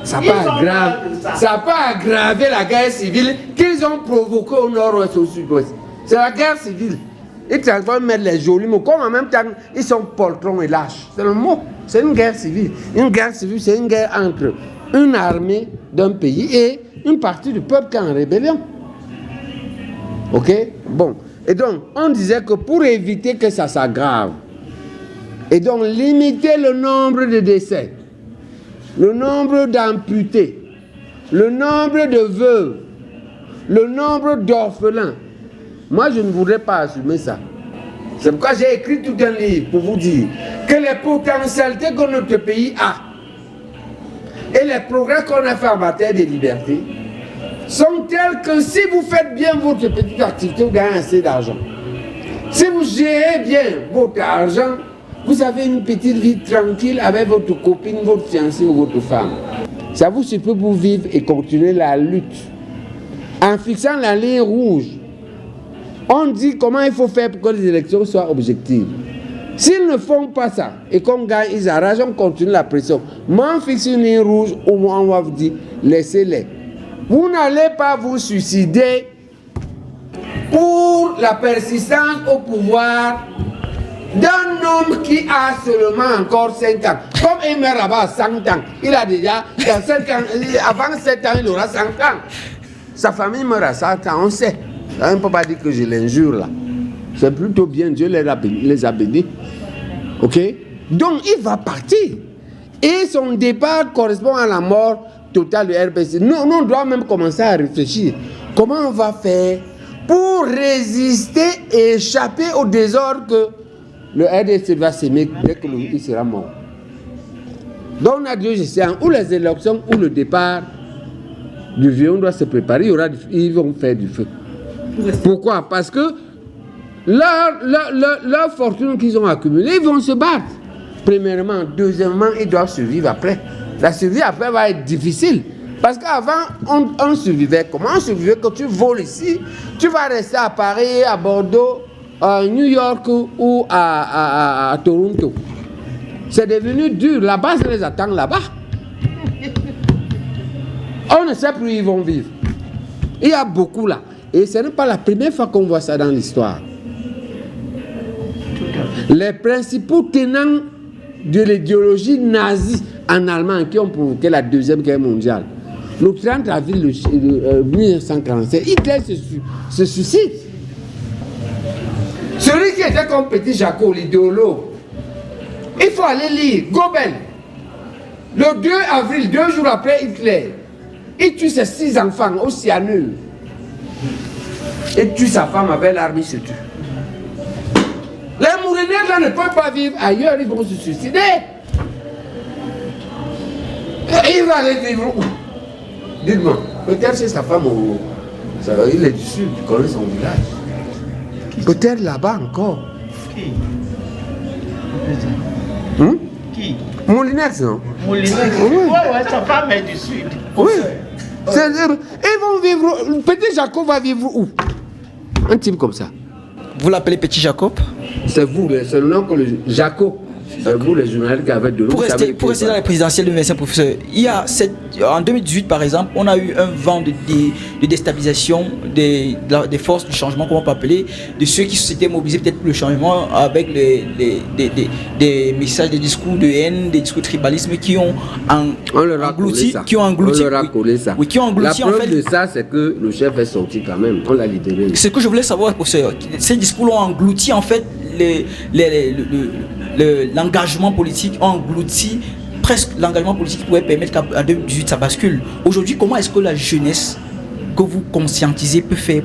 Ça n'a pas aggravé la guerre civile qu'ils ont provoquée au nord-ouest, au sud-ouest. C'est la guerre civile. Ils transforment les jolis mots, comme en même temps, ils sont poltrons et lâches. C'est le mot. C'est une guerre civile. Une guerre civile, c'est une guerre entre une armée d'un pays et une partie du peuple qui est en rébellion. Ok? Bon. Et donc, on disait que pour éviter que ça s'aggrave, et donc limiter le nombre de décès, le nombre d'amputés, le nombre de veuves, le nombre d'orphelins, moi je ne voudrais pas assumer ça. C'est pourquoi j'ai écrit tout un livre pour vous dire que les potentialités que notre pays a et les progrès qu'on a fait en matière de liberté sont tels que si vous faites bien votre petite activité, vous gagnez assez d'argent. Si vous gérez bien votre argent, vous avez une petite vie tranquille avec votre copine, votre fiancée ou votre femme. Ça vous suffit pour vivre et continuer la lutte. En fixant la ligne rouge, on dit comment il faut faire pour que les élections soient objectives. S'ils ne font pas ça et qu'on gagne, ils arrachent, on continue la pression. Moi, on fixe une ligne rouge, au moins on va vous dire, laissez-les. Vous n'allez pas vous suicider pour la persistance au pouvoir d'un homme qui a seulement encore 5 ans. Comme il meurt là-bas à 100 ans, il a déjà, dans 5 ans, avant 7 ans, il aura 100 ans. Sa famille meurt à 100 ans, on sait. On ne peut pas dire que je l'injure là. C'est plutôt bien, Dieu les a bénis. Ok? Donc il va partir. Et son départ correspond à la mort totale du RPC. Nous, on doit même commencer à réfléchir. Comment on va faire pour résister et échapper au désordre que le RDC va s'aimer dès qu'il sera mort. Donc on a dit, je sais, ou les élections ou le départ du vieux, on doit se préparer, ils vont faire du feu. Pourquoi? Parce que leur fortune qu'ils ont accumulée, ils vont se battre. Premièrement. Deuxièmement, ils doivent survivre après. La survie après va être difficile. Parce qu'avant, on survivait. Comment on survivait? Quand tu voles ici, tu vas rester à Paris, à Bordeaux, à New York ou à Toronto. C'est devenu dur. La base les attend là-bas. On ne sait plus où ils vont vivre. Il y a beaucoup là. Et ce n'est pas la première fois qu'on voit ça dans l'histoire. Les principaux tenants de l'idéologie nazie en Allemagne qui ont provoqué la Deuxième Guerre mondiale, le 30 avril 1947, Hitler se suicide. Celui qui était comme Petit Jacot, l'idéologue, il faut aller lire Goebbels. Le 2 avril, 2 jours après Hitler, il tue ses 6 enfants au cyanure. Et tue sa femme avec l'arme, il se tue. Les Mourinairs là ne peuvent pas vivre ailleurs, ils vont se suicider. Et il va aller vivre où? Dites-moi, peut-être c'est sa femme il est du sud, tu connais son village. Peut-être là-bas encore. Qui? Qui? Moulinette, non? Moulinette. Oui. Ouais, sa femme est du sud. Oui. Ils vont vivre. Petit Jacob va vivre où? Un type comme ça. Vous l'appelez Petit Jacob? C'est vous, c'est le nom que le Jacob. C'est vous les journalistes qui avez de l'eau. Pour rester dans les présidentielles de Vincent Professeur, en 2018 par exemple, on a eu un vent de déstabilisation des forces du changement, comme on peut appeler, de ceux qui s'étaient mobilisés peut-être pour le changement avec des messages, des discours de haine, des discours de tribalisme qui ont englouti. On leur a collé ça. Oui, qui ont englouti la preuve en fait. de ça, c'est que le chef est sorti quand même. On l'a libéré. Ce que je voulais savoir, professeur, ces discours ont englouti en fait l'engagement politique, ont englouti presque l'engagement politique qui pouvait permettre qu'en 2018 ça bascule. Aujourd'hui, comment est-ce que la jeunesse que vous conscientisez peut faire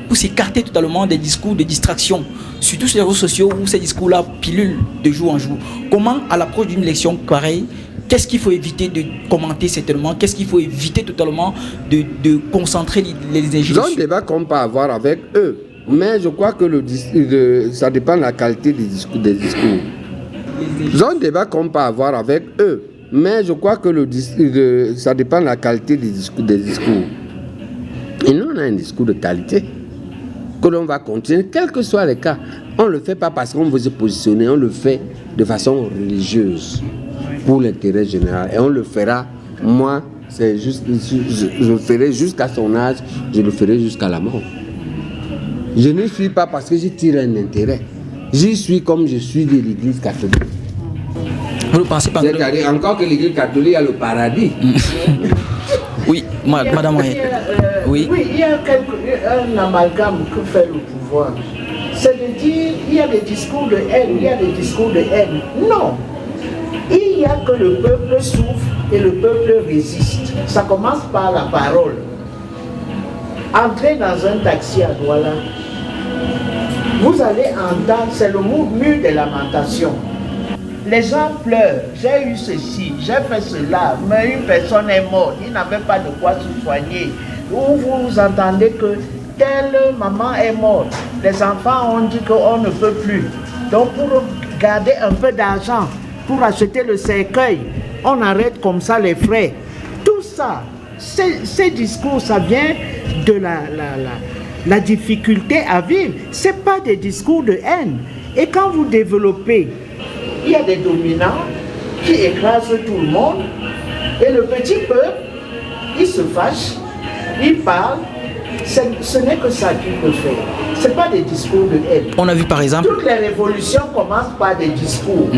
pour s'écarter totalement des discours de distraction, surtout sur les réseaux sociaux où ces discours-là pilulent de jour en jour? Comment, à l'approche d'une élection pareille, qu'est-ce qu'il faut éviter de commenter certainement? Qu'est-ce qu'il faut éviter totalement de concentrer les énergies? C'est un débat qu'on peut avoir avec eux. Mais je crois que ça dépend de la qualité des discours. C'est un débat qu'on peut avoir avec eux. Mais je crois que ça dépend de la qualité des discours. Et nous, on a un discours de qualité que l'on va continuer, quels que soient les cas. On ne le fait pas parce qu'on veut se positionner, on le fait de façon religieuse pour l'intérêt général. Et on le fera, moi, c'est juste, je le ferai jusqu'à son âge, je le ferai jusqu'à la mort. Je ne suis pas parce que je tire un intérêt. J'y suis comme je suis de l'église catholique. Vous ne pensez pas C'est-à-dire encore que l'église catholique a le paradis. Oui, madame. Oui. Oui, il y a un amalgame que fait le pouvoir. C'est de dire il y a des discours de haine, il y a des discours de haine. Non. Il y a que le peuple souffre et le peuple résiste. Ça commence par la parole. Entrez dans un taxi à Douala. Vous allez entendre, c'est le mur des lamentations. Les gens pleurent, j'ai eu ceci, j'ai fait cela, mais une personne est morte, il n'avait pas de quoi se soigner. Ou vous entendez que telle maman est morte, les enfants ont dit qu'on ne peut plus. Donc pour garder un peu d'argent, pour acheter le cercueil, on arrête comme ça les frais. Tout ça, ces discours, ça vient de la difficulté à vivre. Ce n'est pas des discours de haine. Et quand vous développez, il y a des dominants qui écrasent tout le monde. Et le petit peuple, il se fâche, il parle. Ce n'est que ça qu'il peut faire. Ce n'est pas des discours de haine. On a vu par exemple... Toutes les révolutions commencent par des discours.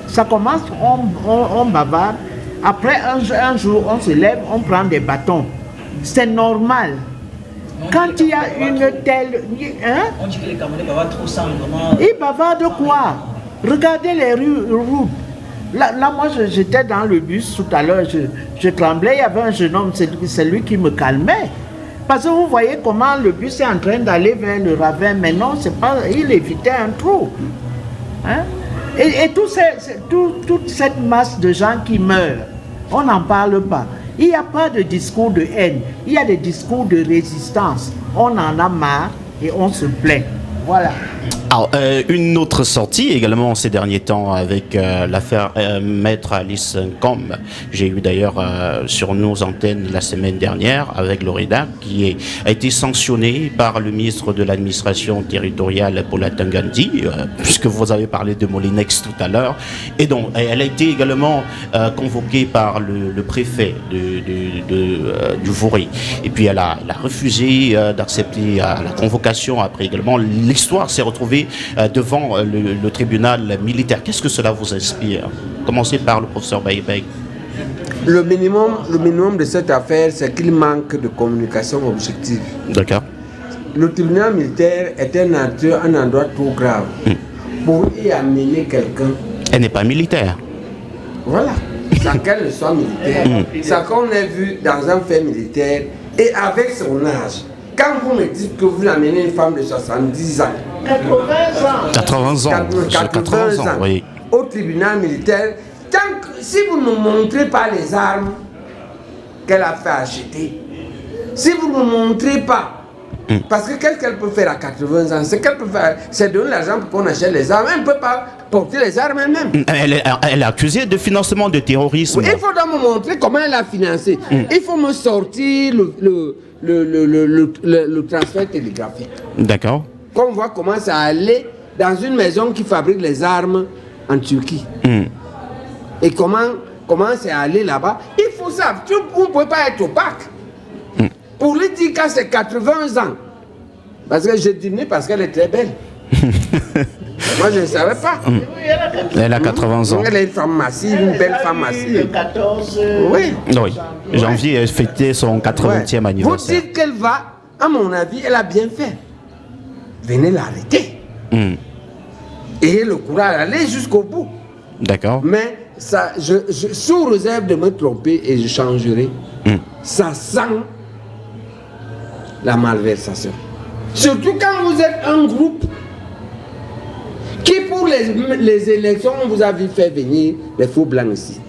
Ça commence, on bavarde. Après un jour, on se lève, on prend des bâtons. C'est normal. Quand il y a une telle... Hein? On dit que les Camerounais bavardent trop sans vraiment... Ils bavardent quoi? Regardez les routes. Là, moi, j'étais dans le bus tout à l'heure, je tremblais, il y avait un jeune homme, c'est lui qui me calmait. Parce que vous voyez comment le bus est en train d'aller vers le ravin, mais non, c'est pas, il évitait un trou. Hein? Et toute cette masse de gens qui meurent, on n'en parle pas. Il n'y a pas de discours de haine, il y a des discours de résistance. On en a marre et on se plaint. Voilà. Alors, une autre sortie également ces derniers temps avec l'affaire Maître Alice Ngom. J'ai eu d'ailleurs sur nos antennes la semaine dernière avec Loreda qui a été sanctionnée par le ministre de l'administration territoriale Paula Tangandi, puisque vous avez parlé de Molinex tout à l'heure. Et donc, elle a été également convoquée par le préfet du Vouré. Et puis, elle a refusé d'accepter la convocation. Après également, l'histoire s'est retrouvée devant le tribunal militaire. Qu'est-ce que cela vous inspire? Commencez par le professeur Baïbek. Le minimum de cette affaire, c'est qu'il manque de communication objective. D'accord. Le tribunal militaire est un endroit trop grave pour y amener quelqu'un. Elle n'est pas militaire. Voilà. sans qu'elle ne soit militaire, sans qu'on ait vu dans un fait militaire et avec son âge. Quand vous me dites que vous amenez une femme de 70 ans, 80 ans, 80 ans, oui. Au tribunal militaire, si vous ne montrez pas les armes qu'elle a fait acheter, si vous ne montrez pas, parce que qu'est-ce qu'elle peut faire à 80 ans? Ce qu'elle peut faire, c'est donner l'argent pour qu'on achète les armes. Elle ne peut pas porter les armes elle-même. Elle est accusée de financement de terrorisme. Oui, il faut donc me montrer comment elle a financé. Il faut me sortir le transfert télégraphique. D'accord. Qu'on voit comment ça allait dans une maison qui fabrique les armes en Turquie. Et comment c'est allé là-bas. Il faut ça. Vous ne pouvez pas être opaque. Pour lui dire qu'à ses 80 ans, parce que je dînais parce qu'elle est très belle. Moi, je ne savais pas. Elle a 80 ans. Elle est une femme massive, une belle femme massive. 14 Oui. Janvier, elle fêtait son 80e anniversaire. Vous dites qu'elle va, à mon avis, elle a bien fait. Venez l'arrêter. Et le courage d'aller jusqu'au bout. D'accord. Mais ça, sous réserve de me tromper et je changerai, ça sent la malversation. Surtout quand vous êtes un groupe qui, pour les élections, on vous a vu faire venir les faux blancs ici.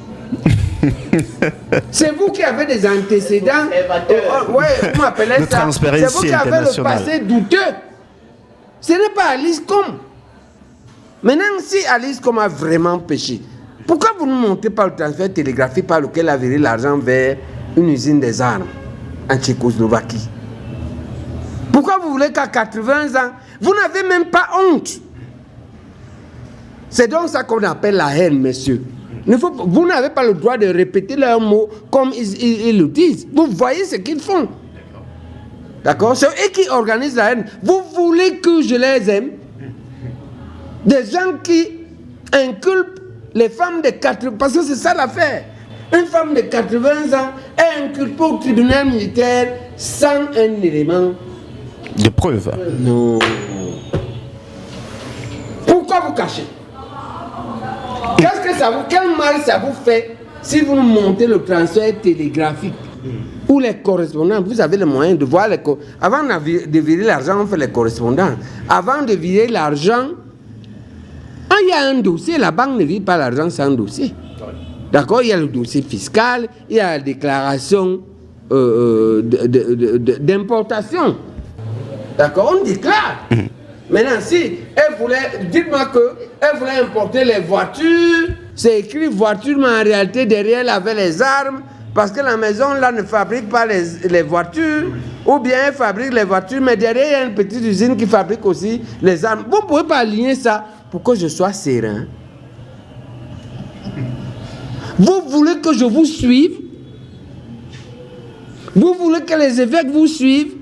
C'est vous qui avez des antécédents. Ouais, vous m'appelez ça. C'est vous qui avez le passé douteux. Ce n'est pas Alice Com. Maintenant, si Alice Com a vraiment péché, pourquoi vous ne montez pas le transfert télégraphique par lequel a viré l'argent vers une usine des armes en Tchécoslovaquie? Pourquoi vous voulez qu'à 80 ans, vous n'avez même pas honte? C'est donc ça qu'on appelle la haine, messieurs. Vous n'avez pas le droit de répéter leurs mots comme ils le disent. Vous voyez ce qu'ils font. D'accord? C'est eux qui organisent la haine. Vous voulez que je les aime? Des gens qui inculpent les femmes de 80 ans, parce que c'est ça l'affaire. Une femme de 80 ans est inculpée au tribunal militaire sans un élément de preuve. Non. Pourquoi vous cachez? Qu'est-ce que ça vous, quel mal ça vous fait si vous montez le transfert télégraphique ou les correspondants? Vous avez le moyen de voir avant de virer l'argent, on fait les correspondants. Avant de virer l'argent, il y a un dossier. La banque ne vire pas l'argent sans dossier. D'accord? Il y a le dossier fiscal, il y a la déclaration d'importation. D'accord? On déclare. Maintenant, si elle voulait, dites-moi qu'elle voulait importer les voitures, c'est écrit voiture, mais en réalité, derrière, elle avait les armes, parce que la maison, là, ne fabrique pas les voitures, ou bien elle fabrique les voitures, mais derrière, il y a une petite usine qui fabrique aussi les armes. Vous ne pouvez pas aligner ça pour que je sois serein. Vous voulez que je vous suive? Vous voulez que les évêques vous suivent?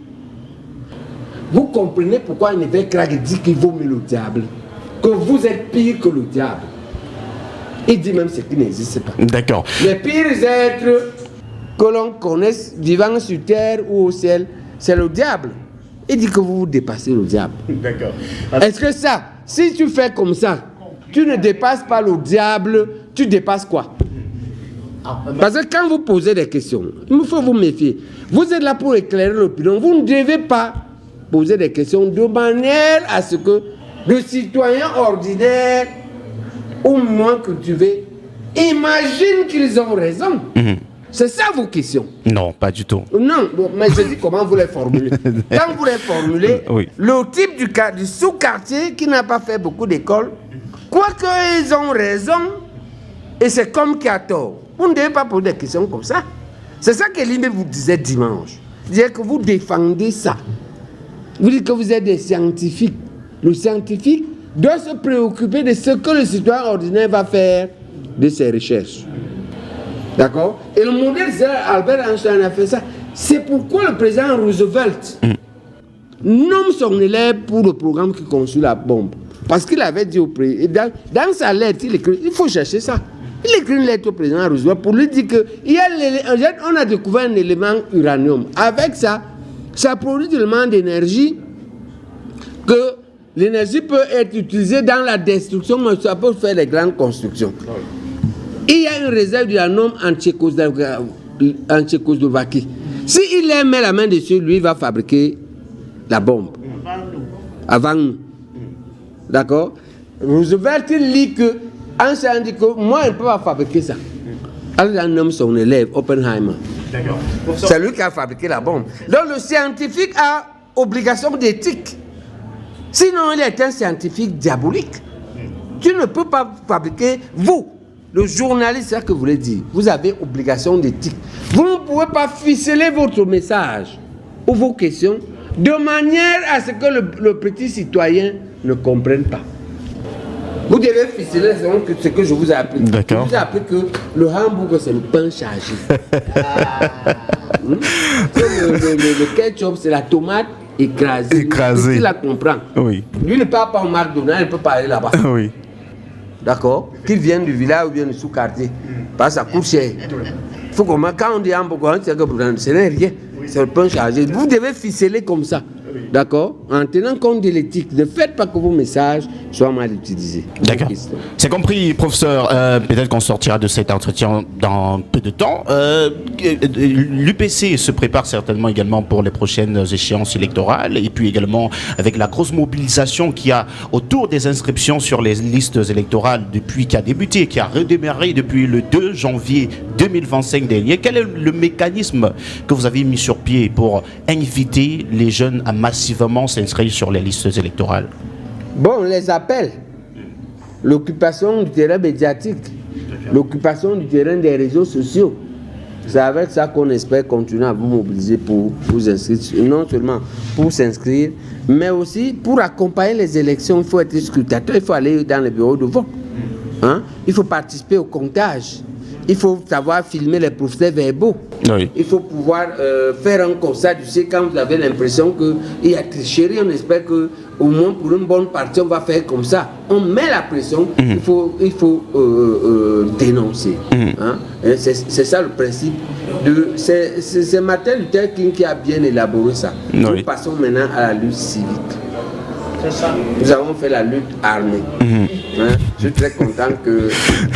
Vous comprenez pourquoi un évêque Krag dit qu'il vaut mieux le diable, que vous êtes pire que le diable. Il dit même ce qui n'existe pas. D'accord. Les pires êtres que l'on connaisse vivant sur terre ou au ciel, c'est le diable. Il dit que vous dépassez le diable. D'accord. Est-ce que ça, si tu fais comme ça, tu ne dépasses pas le diable, tu dépasses quoi? Parce que quand vous posez des questions, il faut vous méfier. Vous êtes là pour éclairer l'opinion. Vous ne devez pas poser des questions de manière à ce que le citoyen ordinaire ou moins cultivé imagine qu'ils ont raison. C'est ça vos questions? Non, pas du tout. Non, mais je dis comment vous les formulez. Quand vous les formulez, oui. Le type du sous-quartier qui n'a pas fait beaucoup d'école, quoique ils ont raison, et c'est comme qui a tort. Vous ne devez pas poser des questions comme ça. C'est ça que Limé vous disait dimanche. Il disait que vous défendez ça. Vous dites que vous êtes des scientifiques. Le scientifique doit se préoccuper de ce que le citoyen ordinaire va faire de ses recherches. D'accord? Et le modèle, Albert Einstein a fait ça. C'est pourquoi le président Roosevelt nomme son élève pour le programme qui conçut la bombe. Parce qu'il avait dit au président, dans sa lettre, il faut chercher ça. Il écrit une lettre au président Roosevelt pour lui dire qu'on a découvert un élément uranium. Avec ça, ça produit tellement d'énergie que l'énergie peut être utilisée dans la destruction, mais ça peut faire des grandes constructions. il y a une réserve d'uranium en Tchécoslovaquie. S'il met la main dessus, lui, il va fabriquer la bombe. Avant nous. D'accord? Roosevelt dit que, Einstein dit que moi, je ne peux pas fabriquer ça. Alors, il a nommé son élève, Oppenheimer. C'est lui qui a fabriqué la bombe. Donc, le scientifique a obligation d'éthique. Sinon, il est un scientifique diabolique. Tu ne peux pas fabriquer, vous, le journaliste, c'est ça que vous voulez dire. Vous avez obligation d'éthique. Vous ne pouvez pas ficeler votre message ou vos questions de manière à ce que le petit citoyen ne comprenne pas. Vous devez ficeler ce que je vous ai appris. D'accord. Je vous ai appris que le hamburger, c'est le pain chargé. Le ketchup, c'est la tomate écrasée. Il la comprend. Oui. Lui ne parle pas au McDonald's, il peut pas aller là-bas. Oui. D'accord? Qu'il vienne du village ou bien du sous-quartier. Parce que ça coûte cher. Faut quand on dit hamburger, ce n'est rien. C'est le pain chargé. Vous devez ficeler comme ça. D'accord? En tenant compte de l'éthique. Ne faites pas que vos messages soient mal utilisés. D'accord. C'est compris, professeur. Peut-être qu'on sortira de cet entretien dans peu de temps. L'UPC se prépare certainement également pour les prochaines échéances électorales et puis également avec la grosse mobilisation qu'il y a autour des inscriptions sur les listes électorales qui a débuté, qui a redémarré depuis le 2 janvier 2025 dernier. Quel est le mécanisme que vous avez mis sur pied pour inviter les jeunes à massivement s'inscrire sur les listes électorales? Bon, on les appelle. L'occupation du terrain médiatique, l'occupation du terrain des réseaux sociaux. C'est avec ça qu'on espère continuer à vous mobiliser pour vous inscrire. Non seulement pour s'inscrire, mais aussi pour accompagner les élections. Il faut être scrutateur, il faut aller dans les bureaux de vote. Hein? Il faut participer au comptage. Il faut savoir filmer les procès verbaux. Oui. Il faut pouvoir faire un constat. Tu sais, quand vous avez l'impression qu'il y a tricherie, on espère que au moins pour une bonne partie, on va faire comme ça. On met la pression, il faut dénoncer. Hein? C'est ça le principe. C'est Martin Luther King qui a bien élaboré ça. Oui. Nous passons maintenant à la lutte civique. Nous avons fait la lutte armée. Hein? Je suis très content que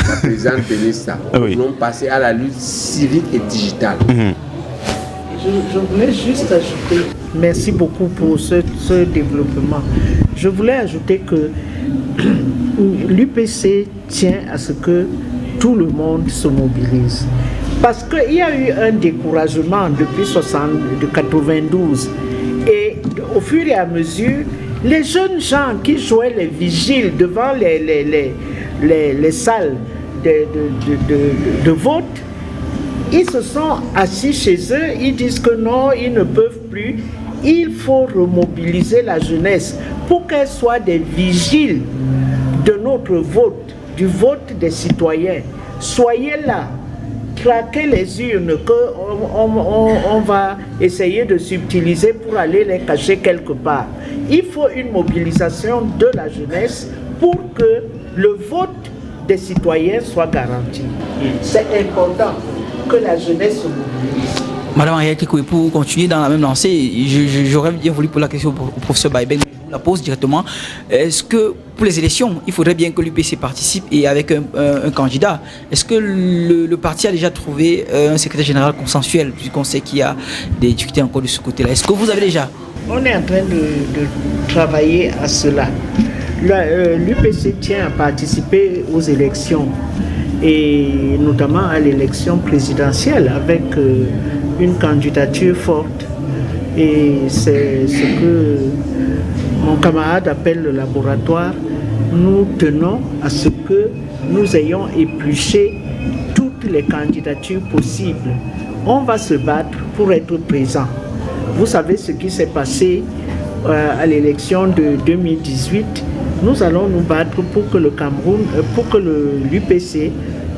la présidente bénisse ça. Oui. Nous allons passer à la lutte civique et digitale. Je voulais juste ajouter, merci beaucoup pour ce développement. Je voulais ajouter que l'UPC tient à ce que tout le monde se mobilise. Parce qu'il y a eu un découragement depuis 92. Et au fur et à mesure, les jeunes gens qui jouaient les vigiles devant les salles de vote, ils se sont assis chez eux, ils disent que non, ils ne peuvent plus. Il faut remobiliser la jeunesse pour qu'elle soit des vigiles de notre vote, du vote des citoyens. Soyez là, traquez les urnes qu'on va essayer de subtiliser pour aller les cacher quelque part. Il faut une mobilisation de la jeunesse pour que le vote des citoyens soit garanti. C'est important que la jeunesse se mobilise. Madame Ariel Kikoé, pour continuer dans la même lancée, j'aurais bien voulu poser la question au professeur Baïben, je vous la pose directement. Est-ce que pour les élections, il faudrait bien que l'UPC participe et avec un candidat? Est-ce que le parti a déjà trouvé un secrétaire général consensuel, puisqu'on sait qu'il y a des difficultés encore de ce côté-là? Est-ce que vous avez déjà? On est en train de travailler à cela. L'UPC tient à participer aux élections et notamment à l'élection présidentielle avec une candidature forte. Et c'est ce que mon camarade appelle le laboratoire. Nous tenons à ce que nous ayons épluché toutes les candidatures possibles. On va se battre pour être présent. Vous savez ce qui s'est passé à l'élection de 2018. Nous allons nous battre pour que le Cameroun, pour que l'UPC,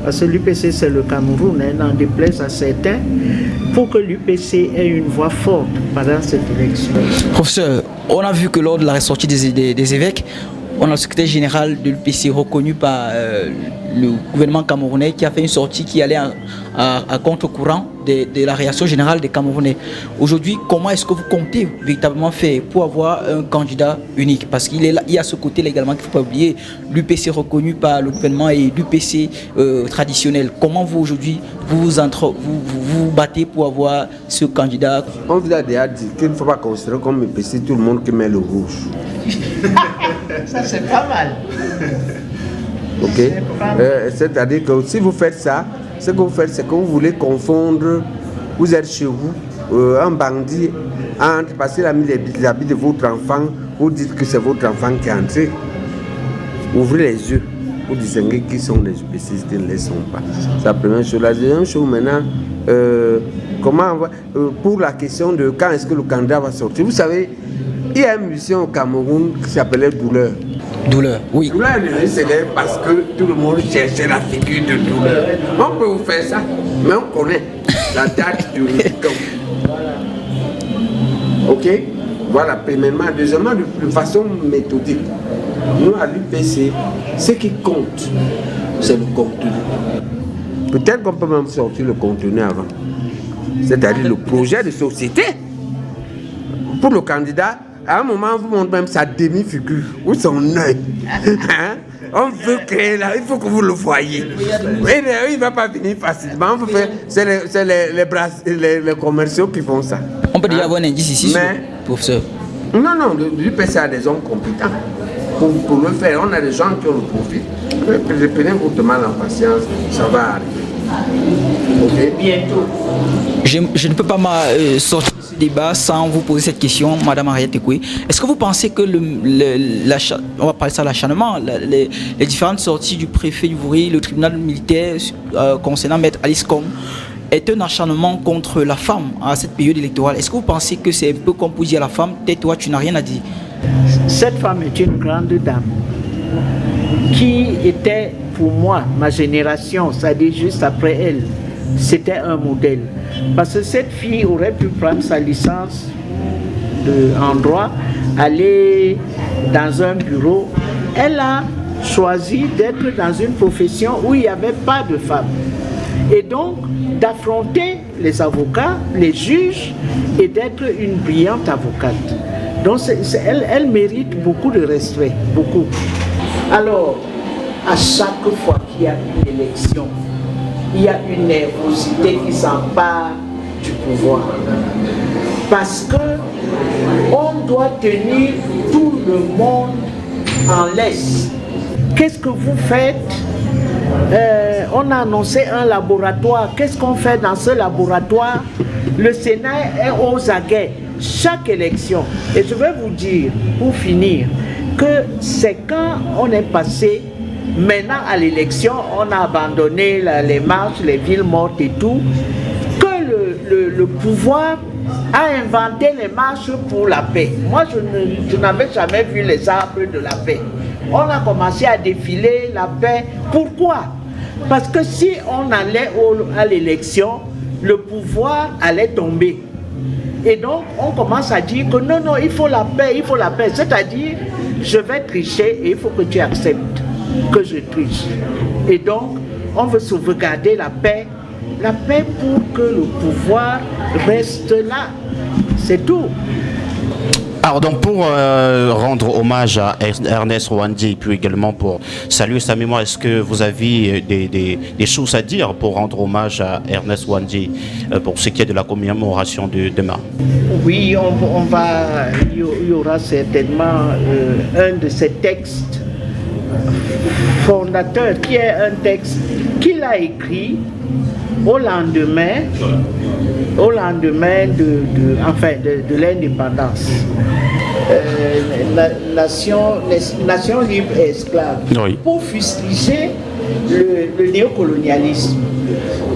parce que l'UPC c'est le Cameroun, n'en déplaise à certains, pour que l'UPC ait une voix forte pendant cette élection. Professeur, on a vu que lors de la ressortie des évêques, on a le secrétaire général de l'UPC reconnu par le gouvernement camerounais qui a fait une sortie qui allait à contre-courant de la réaction générale des Camerounais. Aujourd'hui, comment est-ce que vous comptez véritablement faire pour avoir un candidat unique? Parce qu'il y a ce côté également qu'il ne faut pas oublier, l'UPC reconnu par le gouvernement et l'UPC traditionnel. Comment vous aujourd'hui, vous battez pour avoir ce candidat? On vous a déjà dit qu'il ne faut pas considérer comme UPC tout le monde qui met le rouge. Ça, c'est pas mal. Ok. C'est-à-dire que si vous faites ça, ce que vous faites, c'est que vous voulez confondre, vous êtes chez vous, un bandit entre, parce qu'il a mis les habits de votre enfant, vous dites que c'est votre enfant qui est entré. Ouvrez les yeux, vous distinguez qui sont les UPCistes, qui ne les sont pas. C'est la première chose. La deuxième chose maintenant, pour la question de quand est-ce que le candidat va sortir, vous savez, il y a une mission au Cameroun qui s'appelait Douleur. Douleur, oui. Douleur est devenu célèbre parce que tout le monde cherchait la figure de Douleur. On peut vous faire ça, mais on connaît la date du camp. Ok? Voilà, premièrement. Deuxièmement, de façon méthodique, nous à l'UPC, ce qui compte, c'est le contenu. Peut-être qu'on peut même sortir le contenu avant. C'est-à-dire le projet de société. Pour le candidat, à un moment, on vous montre même sa demi-figure ou son œil. Hein? On veut créer là, il faut que vous le voyez. Il ne va pas venir facilement. On peut faire, c'est les commerciaux qui font ça. On peut déjà avoir un indice ici, professeur. Non, l'UPC a des hommes compétents pour le faire. On a des gens qui ont le profil. Prenez votre mal en patience, ça va arriver. Ok, bientôt. Je ne peux pas sortir de ce débat sans vous poser cette question, Madame Henriette Ekoué. Est-ce que vous pensez que on va parler ça l'acharnement, les différentes sorties du préfet du Vouri, le tribunal militaire concernant Maître Alice Com est un acharnement contre la femme à cette période électorale? Est-ce que vous pensez que c'est un peu comme pour dire à la femme, tais-toi, tu n'as rien à dire? Cette femme est une grande dame qui était, pour moi, ma génération, c'est-à-dire juste après elle, c'était un modèle. Parce que cette fille aurait pu prendre sa licence en droit, aller dans un bureau. Elle a choisi d'être dans une profession où il n'y avait pas de femmes. Et donc, d'affronter les avocats, les juges, et d'être une brillante avocate. Donc, elle mérite beaucoup de respect, beaucoup. Alors, à chaque fois qu'il y a une élection, il y a une nervosité qui s'empare du pouvoir. Parce que on doit tenir tout le monde en laisse. Qu'est-ce que vous faites? On a annoncé un laboratoire. Qu'est-ce qu'on fait dans ce laboratoire? Le Sénat est aux aguets. Chaque élection. Et je vais vous dire, pour finir, que c'est quand on est passé maintenant à l'élection, on a abandonné les marches, les villes mortes et tout, que le pouvoir a inventé les marches pour la paix. Moi, je n'avais jamais vu les arbres de la paix. On a commencé à défiler la paix. Pourquoi? Parce que si on allait à l'élection, le pouvoir allait tomber. Et donc, on commence à dire que non, il faut la paix, il faut la paix. C'est-à-dire, je vais tricher et il faut que tu acceptes que je triche. Et donc, on veut sauvegarder la paix pour que le pouvoir reste là. C'est tout. Alors donc pour rendre hommage à Ernest Ouandi et puis également pour saluer sa mémoire, est-ce que vous avez des choses à dire pour rendre hommage à Ernest Ouandi pour ce qui est de la commémoration de demain? Oui, il y aura certainement un de ces textes fondateurs qui est un texte qu'il a écrit au lendemain de l'indépendance. Nation libre et esclave. Oui. Pour fustiger le néocolonialisme.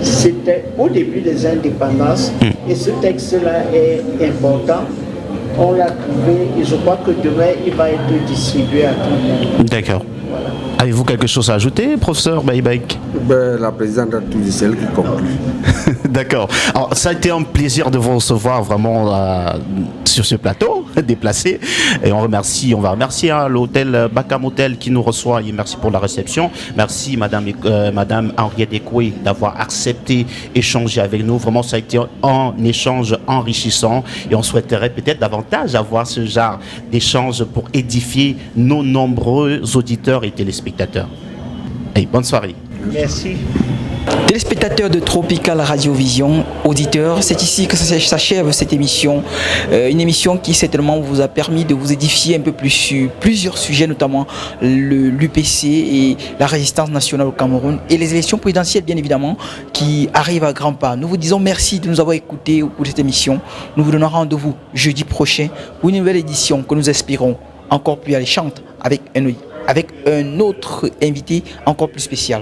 C'était au début des indépendances et ce texte-là est important. On l'a trouvé et je crois que demain il va être distribué à tout le monde. D'accord. Voilà. Avez-vous quelque chose à ajouter, professeur Baïbaïk? La présidente a tout dit, c'est elle qui conclut. D'accord. Alors, ça a été un plaisir de vous recevoir vraiment sur ce plateau, déplacé. Et on va remercier l'hôtel Bakam Hotel qui nous reçoit. Et merci pour la réception. Merci, Madame Henriette Ekoué, d'avoir accepté d'échanger avec nous. Vraiment, ça a été un échange enrichissant. Et on souhaiterait peut-être davantage avoir ce genre d'échange pour édifier nos nombreux auditeurs et téléspectateurs. Et bonne soirée. Merci. Téléspectateurs de Tropical Radio Vision, auditeurs, c'est ici que s'achève cette émission. Une émission qui certainement vous a permis de vous édifier un peu plus sur plusieurs sujets, notamment l'UPC et la résistance nationale au Cameroun et les élections présidentielles, bien évidemment, qui arrivent à grands pas. Nous vous disons merci de nous avoir écoutés au cours de cette émission. Nous vous donnons rendez-vous jeudi prochain pour une nouvelle édition que nous espérons encore plus alléchante avec un autre invité encore plus spécial.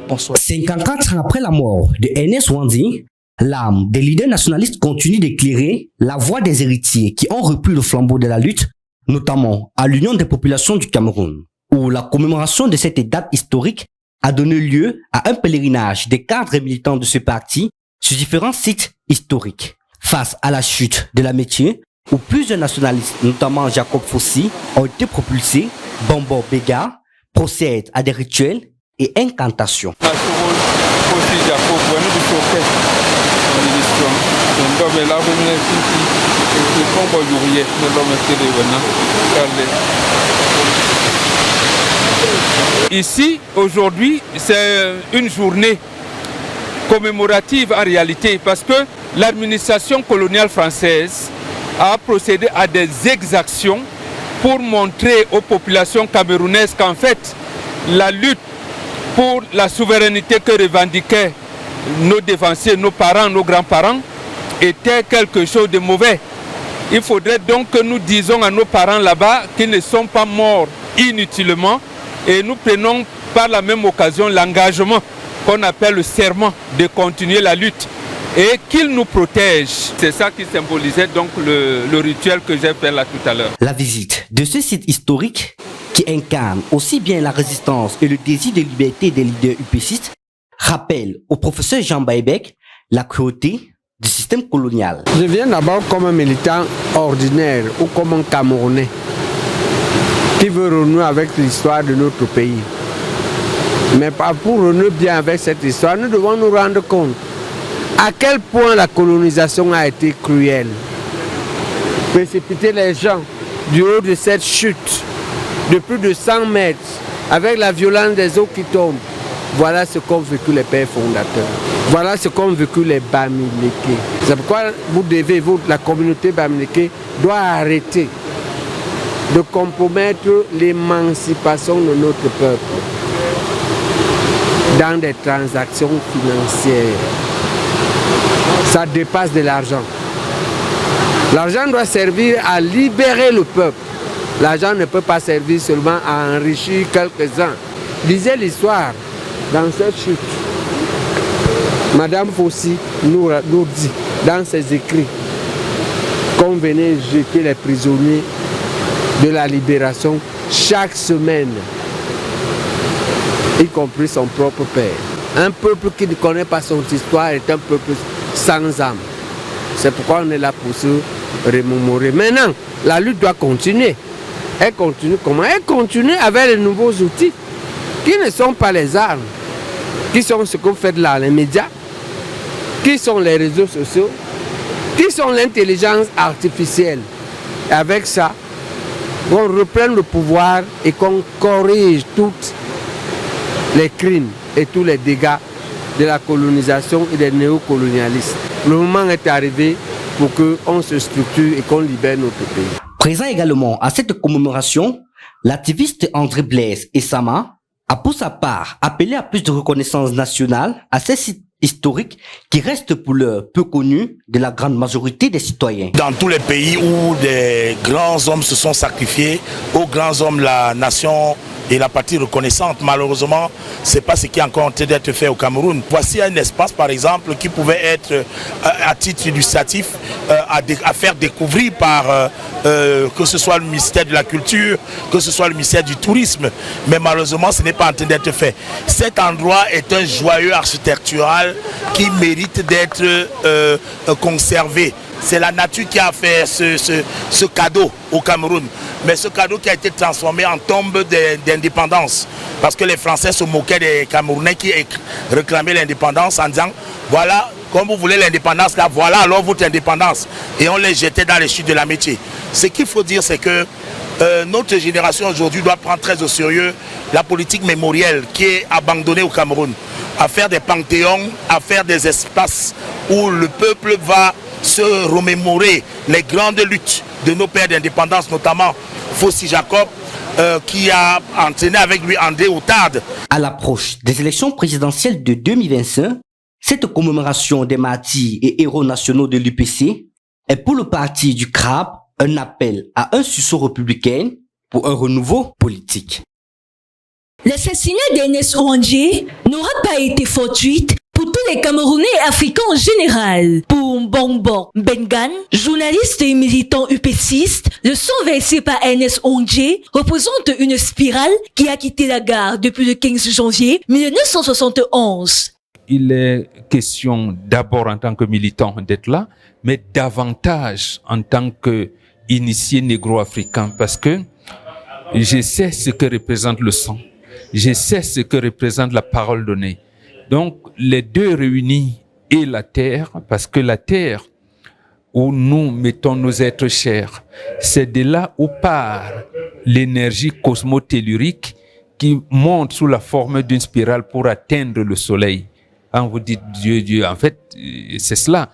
Bonsoir. 54 ans après la mort de Ernest Ouandi, l'âme des leaders nationalistes continue d'éclairer la voix des héritiers qui ont repris le flambeau de la lutte, notamment à l'Union des populations du Cameroun, où la commémoration de cette date historique a donné lieu à un pèlerinage des cadres et militants de ce parti sur différents sites historiques. Face à la chute de l'amitié, où plusieurs nationalistes, notamment Jacob Fossi, ont été propulsés, Bombo Bega procède à des rituels et incantations. Ici, aujourd'hui, c'est une journée commémorative en réalité parce que l'administration coloniale française a procédé à des exactions pour montrer aux populations camerounaises qu'en fait, la lutte pour la souveraineté que revendiquaient nos dévanciers, nos parents, nos grands-parents, était quelque chose de mauvais. Il faudrait donc que nous disions à nos parents là-bas qu'ils ne sont pas morts inutilement et nous prenons par la même occasion l'engagement qu'on appelle le serment de continuer la lutte et qu'ils nous protègent. C'est ça qui symbolisait donc le rituel que j'ai fait là tout à l'heure. La visite de ce site historique qui incarne aussi bien la résistance et le désir de liberté des leaders UPCistes rappelle au professeur Jean Baïbek la cruauté du système colonial. Je viens d'abord comme un militant ordinaire ou comme un Camerounais qui veut renouer avec l'histoire de notre pays. Mais pour renouer bien avec cette histoire, nous devons nous rendre compte à quel point la colonisation a été cruelle. Précipiter les gens du haut de cette chute de plus de 100 mètres avec la violence des eaux qui tombent. Voilà ce qu'ont vécu les pères fondateurs. Voilà ce qu'ont vécu les Bamileke. C'est pourquoi la communauté Bamileke doit arrêter de compromettre l'émancipation de notre peuple dans des transactions financières. Ça dépasse de l'argent. L'argent doit servir à libérer le peuple. L'argent ne peut pas servir seulement à enrichir quelques-uns. Lisez l'histoire dans cette chute. Madame Fossi nous dit dans ses écrits qu'on venait jeter les prisonniers de la libération chaque semaine, y compris son propre père. Un peuple qui ne connaît pas son histoire est un peuple sans âme. C'est pourquoi on est là pour se remémorer. Maintenant, la lutte doit continuer. Elle continue comment? Elle continue avec les nouveaux outils qui ne sont pas les armes, qui sont ce qu'on fait là, les médias, qui sont les réseaux sociaux, qui sont l'intelligence artificielle. Et avec ça, on reprend le pouvoir et qu'on corrige tous les crimes et tous les dégâts de la colonisation et des néocolonialistes. Le moment est arrivé pour qu'on se structure et qu'on libère notre pays. Présent également à cette commémoration, l'activiste André Blaise et Sama a pour sa part appelé à plus de reconnaissance nationale à ces sites historiques qui restent pour l'heure peu connus de la grande majorité des citoyens. Dans tous les pays où des grands hommes se sont sacrifiés, aux grands hommes, la nation et la partie reconnaissante. Malheureusement, ce n'est pas ce qui est encore en train d'être fait au Cameroun. Voici un espace, par exemple, qui pouvait être à titre illustratif à faire découvrir par que ce soit le ministère de la Culture, que ce soit le ministère du Tourisme. Mais malheureusement, ce n'est pas en train d'être fait. Cet endroit est un joyau architectural qui mérite d'être conservé. C'est la nature qui a fait ce cadeau au Cameroun. Mais ce cadeau qui a été transformé en tombe d'indépendance. Parce que les Français se moquaient des Camerounais qui réclamaient l'indépendance en disant, voilà, comme vous voulez l'indépendance, là, voilà alors votre indépendance. Et on les jetait dans les chutes de l'amitié. Ce qu'il faut dire, c'est que notre génération aujourd'hui doit prendre très au sérieux la politique mémorielle qui est abandonnée au Cameroun. À faire des panthéons, à faire des espaces où le peuple va se remémorer les grandes luttes de nos pères d'indépendance, notamment Fossi Jacob, qui a entraîné avec lui André Outarde. À l'approche des élections présidentielles de 2025, cette commémoration des martyrs et héros nationaux de l'UPC est pour le parti du CRAB un appel à un sursaut républicain pour un renouveau politique. L'assassinat d'Ernest Ouandjé n'aura pas été fortuite pour tous les Camerounais et Africains en général. Pour Mbongbong Bengan, journaliste et militant UPCiste, le sang versé par Ernest Ouandjé représente une spirale qui a quitté la gare depuis le 15 janvier 1971. Il est question d'abord en tant que militant d'être là, mais davantage en tant qu'initié négro-africain, parce que je sais ce que représente le sang, je sais ce que représente la parole donnée. Donc les deux réunis et la terre, parce que la terre où nous mettons nos êtres chers, c'est de là où part l'énergie cosmotellurique qui monte sous la forme d'une spirale pour atteindre le soleil. Quand vous dites Dieu, Dieu, en fait, c'est cela.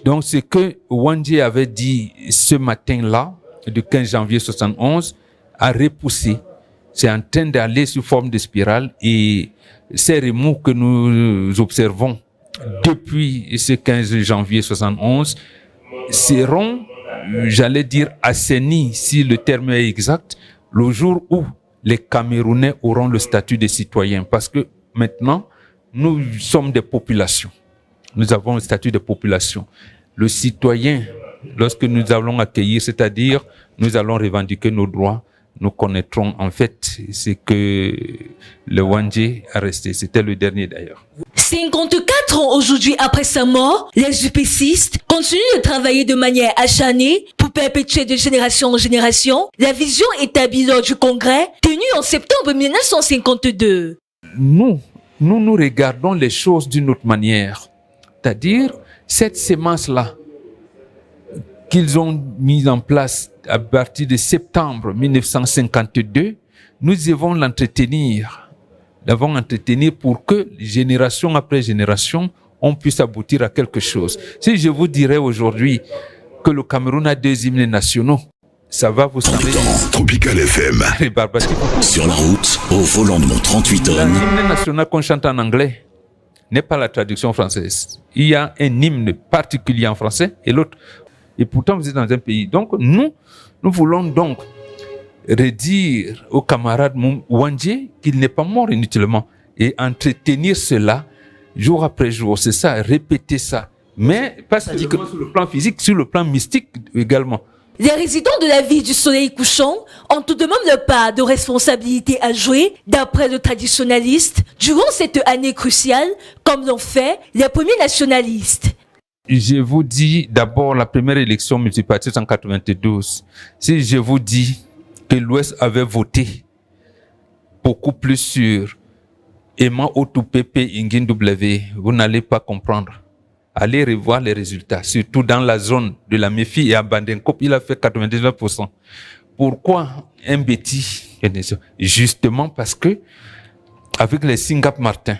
Donc, ce que Ouandjé avait dit ce matin-là, le 15 janvier 71, a repoussé. C'est en train d'aller sous forme de spirale et ces remous que nous observons depuis ce 15 janvier 71 seront, j'allais dire, assainis, si le terme est exact, le jour où les Camerounais auront le statut de citoyens. Parce que maintenant, nous sommes des populations. Nous avons le statut de population. Le citoyen, lorsque nous allons accueillir, c'est-à-dire nous allons revendiquer nos droits, nous connaîtrons en fait ce que le Ouandjé a resté. C'était le dernier d'ailleurs. 54 ans aujourd'hui après sa mort, les UPCistes continuent de travailler de manière acharnée pour perpétuer de génération en génération la vision établie lors du congrès tenu en septembre 1952. Nous regardons les choses d'une autre manière. C'est-à-dire, cette sémence-là qu'ils ont mise en place à partir de septembre 1952, nous devons l'entretenir. Nous devons l'entretenir pour que, génération après génération, on puisse aboutir à quelque chose. Si je vous dirais aujourd'hui que le Cameroun a 2 hymnes nationaux, ça va vous sembler... Tropical FM. Sur la route, au volant de mon 38 tonnes. L'hymne national qu'on chante en anglais n'est pas la traduction française. Il y a un hymne particulier en français et l'autre. Et pourtant, vous êtes dans un pays. Donc, nous voulons donc redire aux camarades Ouandjé qu'il n'est pas mort inutilement et entretenir cela jour après jour. C'est ça, répéter ça. Mais pas seulement sur le plan physique, sur le plan mystique également. Les résidents de la ville du soleil couchant ont tout de même leur part de responsabilité à jouer, d'après le traditionnaliste, durant cette année cruciale, comme l'ont fait les premiers nationalistes. Je vous dis d'abord la première élection multipartite en 92. Si je vous dis que l'Ouest avait voté beaucoup plus sur Emma Otu-Pepe Ingin W, vous n'allez pas comprendre. Allez revoir les résultats, surtout dans la zone de la Méfi et à Bandenkop, il a fait 99%. Pourquoi un bêtis? Justement parce que, avec les Singap Martin,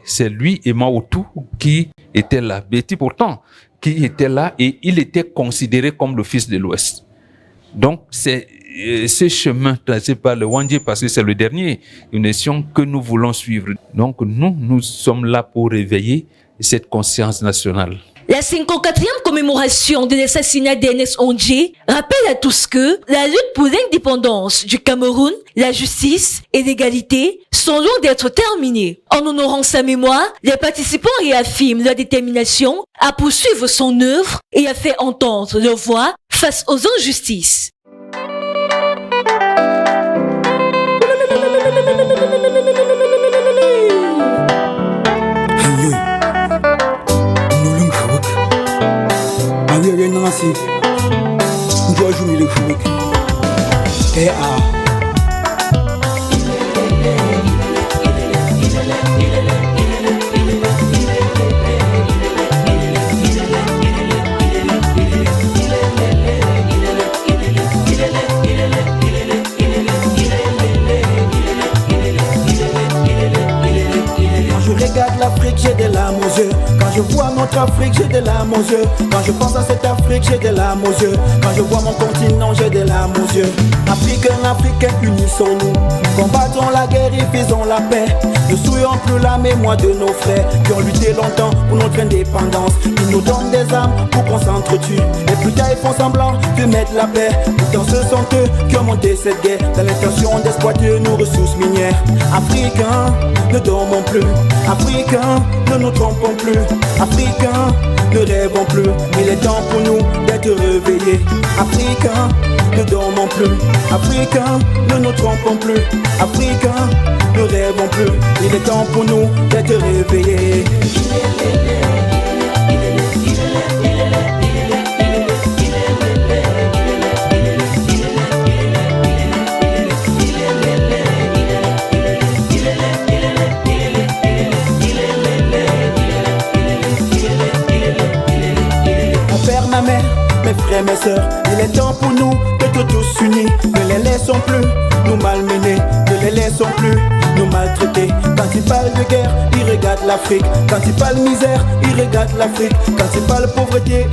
c'est lui et Maotou qui étaient là. Bêtis pourtant, qui était là et il était considéré comme le fils de l'Ouest. Donc, c'est ce chemin tracé par le Ouandjé, parce que c'est le dernier, une nation que nous voulons suivre. Donc, nous sommes là pour réveiller cette conscience nationale. La 54e commémoration de l'assassinat d'Ernest Ondjé rappelle à tous que la lutte pour l'indépendance du Cameroun, la justice et l'égalité sont loin d'être terminées. En honorant sa mémoire, les participants réaffirment leur détermination à poursuivre son œuvre et à faire entendre leur voix face aux injustices. L'Afrique, j'ai des larmes aux yeux. Quand je vois notre Afrique, j'ai des larmes aux yeux. Quand je pense à cette Afrique, j'ai des larmes aux yeux. Quand je vois mon continent, j'ai des larmes aux yeux. Africains, unissons-nous. Combattons la guerre et faisons la paix. Ne souillons plus la mémoire de nos frères qui ont lutté longtemps pour notre indépendance. Ils nous donnent des armes pour qu'on s'entretue. Et plus tard, ils font semblant de mettre la paix. Pourtant, ce sont eux qui ont monté cette guerre dans l'intention d'exploiter nos ressources minières. Africains, ne dormons plus. Africains, ne nous trompons plus. Africains, ne rêvons plus. Il est temps pour nous d'être réveillés. Africains, ne dormons plus. Africains, ne nous trompons plus. Africains, ne rêvons plus. Il est temps pour nous d'être réveillés. Mes frères, mes sœurs, il est temps pour nous d'être tous unis. Ne les laissons plus nous malmener, ne les laissons plus nous maltraiter. Quand ils parlent de guerre, ils regardent l'Afrique. Quand ils parlent misère, ils regardent l'Afrique. Quand ils parlent pauvreté,